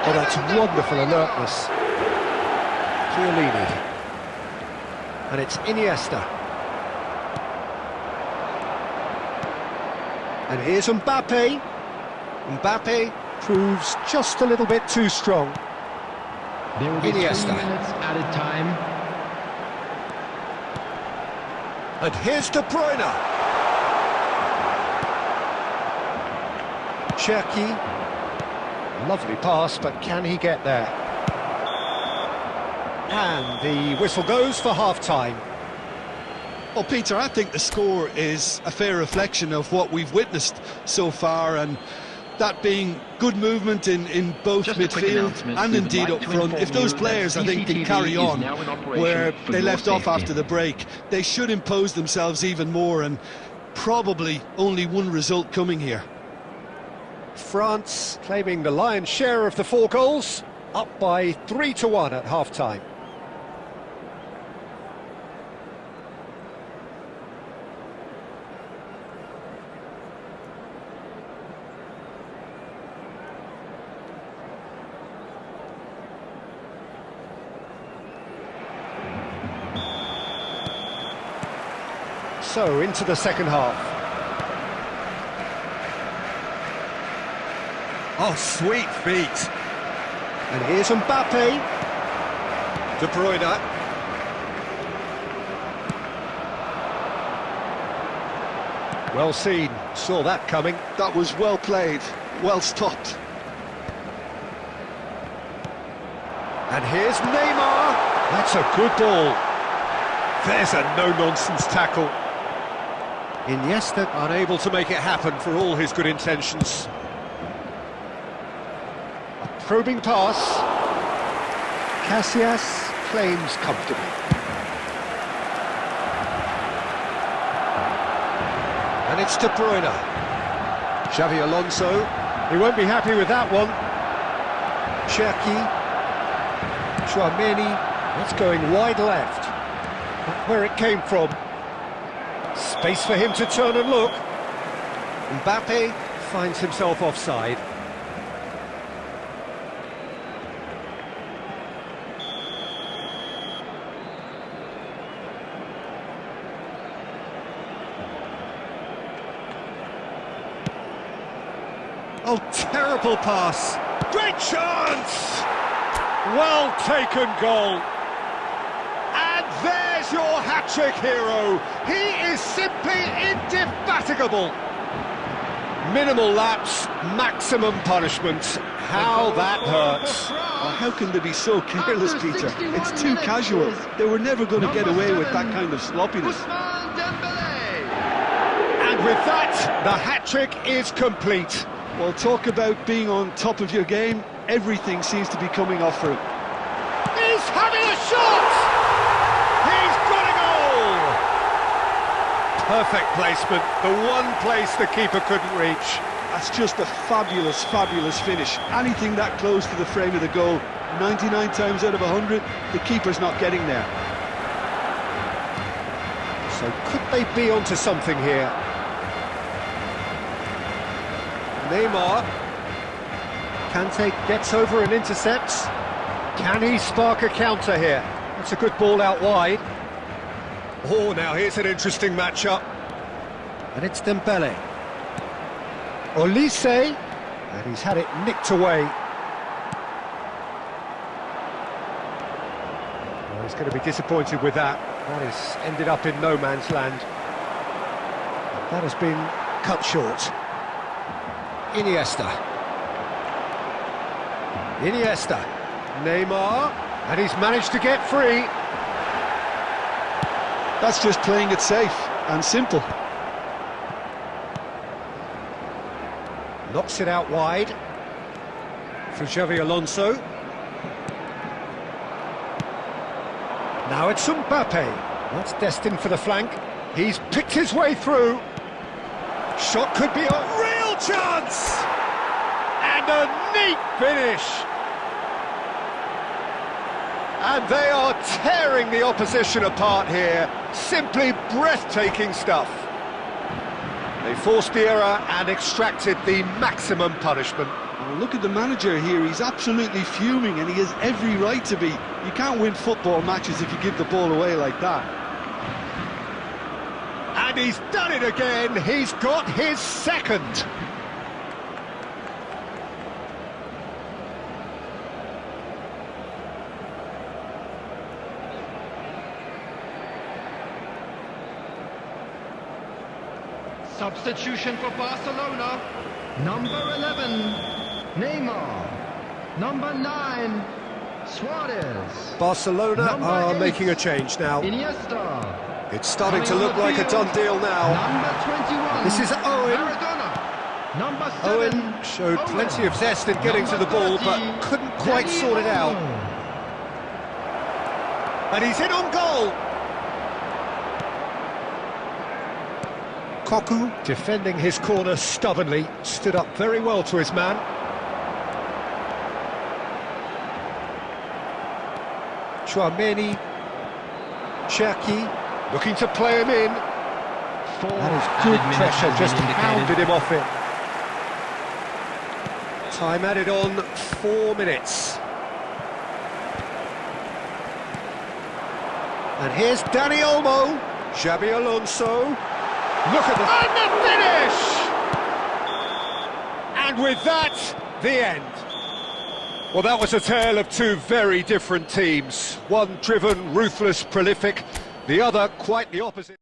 Oh, that's wonderful alertness. Chiellini. And it's Iniesta. And here's Mbappe. Mbappe proves just a little bit too strong. There will be 3 minutes Iniesta. added time. And here's De Bruyne. Cherki. Lovely pass, but can he get there? And the whistle goes for half-time. Well, Peter, I think the score is a fair reflection of what we've witnessed so far, and that being good movement in both Just a quick midfield announcement. and We would indeed like up to front. inform If those you players, that I think, can CCTV carry is on now in operation where for they your left off safety. after the break, they should impose themselves even more, and probably only one result coming here. France claiming the lion's share of the 4 goals, up by 3-1 at half-time. So, into the second half. Oh, sweet feet. And here's Mbappe. De Bruyne. Well seen, saw that coming. That was well played, well stopped. And here's Neymar. That's a good ball. There's a no-nonsense tackle. Iniesta unable to make it happen for all his good intentions. A probing pass. Casillas claims comfortably. And it's De Bruyne. Xavi Alonso. He won't be happy with that one. Cherki. Tchouaméni. That's going wide left. Not where it came from. Space for him to turn and look. Mbappe finds himself offside. Oh, terrible pass. Great chance! Well taken goal. And there's your hat-trick hero. He is simply indefatigable. Minimal lapse, maximum punishment. How that hurts. Well, how can they be so careless, Peter? It's too casual. They were never going to get away with that kind of sloppiness. And with that, the hat-trick is complete. Well, talk about being on top of your game. Everything seems to be coming off for him. He's having a shot! He Perfect placement, the one place the keeper couldn't reach. That's just a fabulous, fabulous finish. Anything that close to the frame of the goal, 99 times out of 100, the keeper's not getting there. So could they be onto something here? Neymar. Kante gets over and intercepts. Can he spark a counter here? That's a good ball out wide. Oh, now here's an interesting matchup. And it's Dembele. Olise, and he's had it nicked away. Well, he's going to be disappointed with that. That has ended up in no man's land. That has been cut short. Iniesta. Neymar, and he's managed to get free. That's just playing it safe and simple. Knocks it out wide for Xabi Alonso. Now it's Mbappe. That's destined for the flank. He's picked his way through. Shot could be a real chance! And a neat finish! And they are tearing the opposition apart here. Simply breathtaking stuff. They forced the error and extracted the maximum punishment. Well, look at the manager here, he's absolutely fuming and he has every right to be. You can't win football matches if you give the ball away like that. And he's done it again, he's got his second. Substitution for Barcelona. Number 11, Neymar. Number 9, Suarez. Barcelona Number are 8, making a change now. Iniesta. It's starting to Coming look on the like a field, done deal now. Number 21. This is Owen. Maradona. Number 7. Owen showed plenty of zest in getting to the ball, but couldn't quite sort it out. And he's in on goal. Koku, defending his corner stubbornly, stood up very well to his man. Chouameni, Cherki, looking to play him in. That is good pressure, just pounded him off it. Time added on, 4 minutes. And here's Dani Olmo, Xabi Alonso. Look at the... And the finish! And with that, the end. Well, that was a tale of two very different teams. One driven, ruthless, prolific. The other quite the opposite.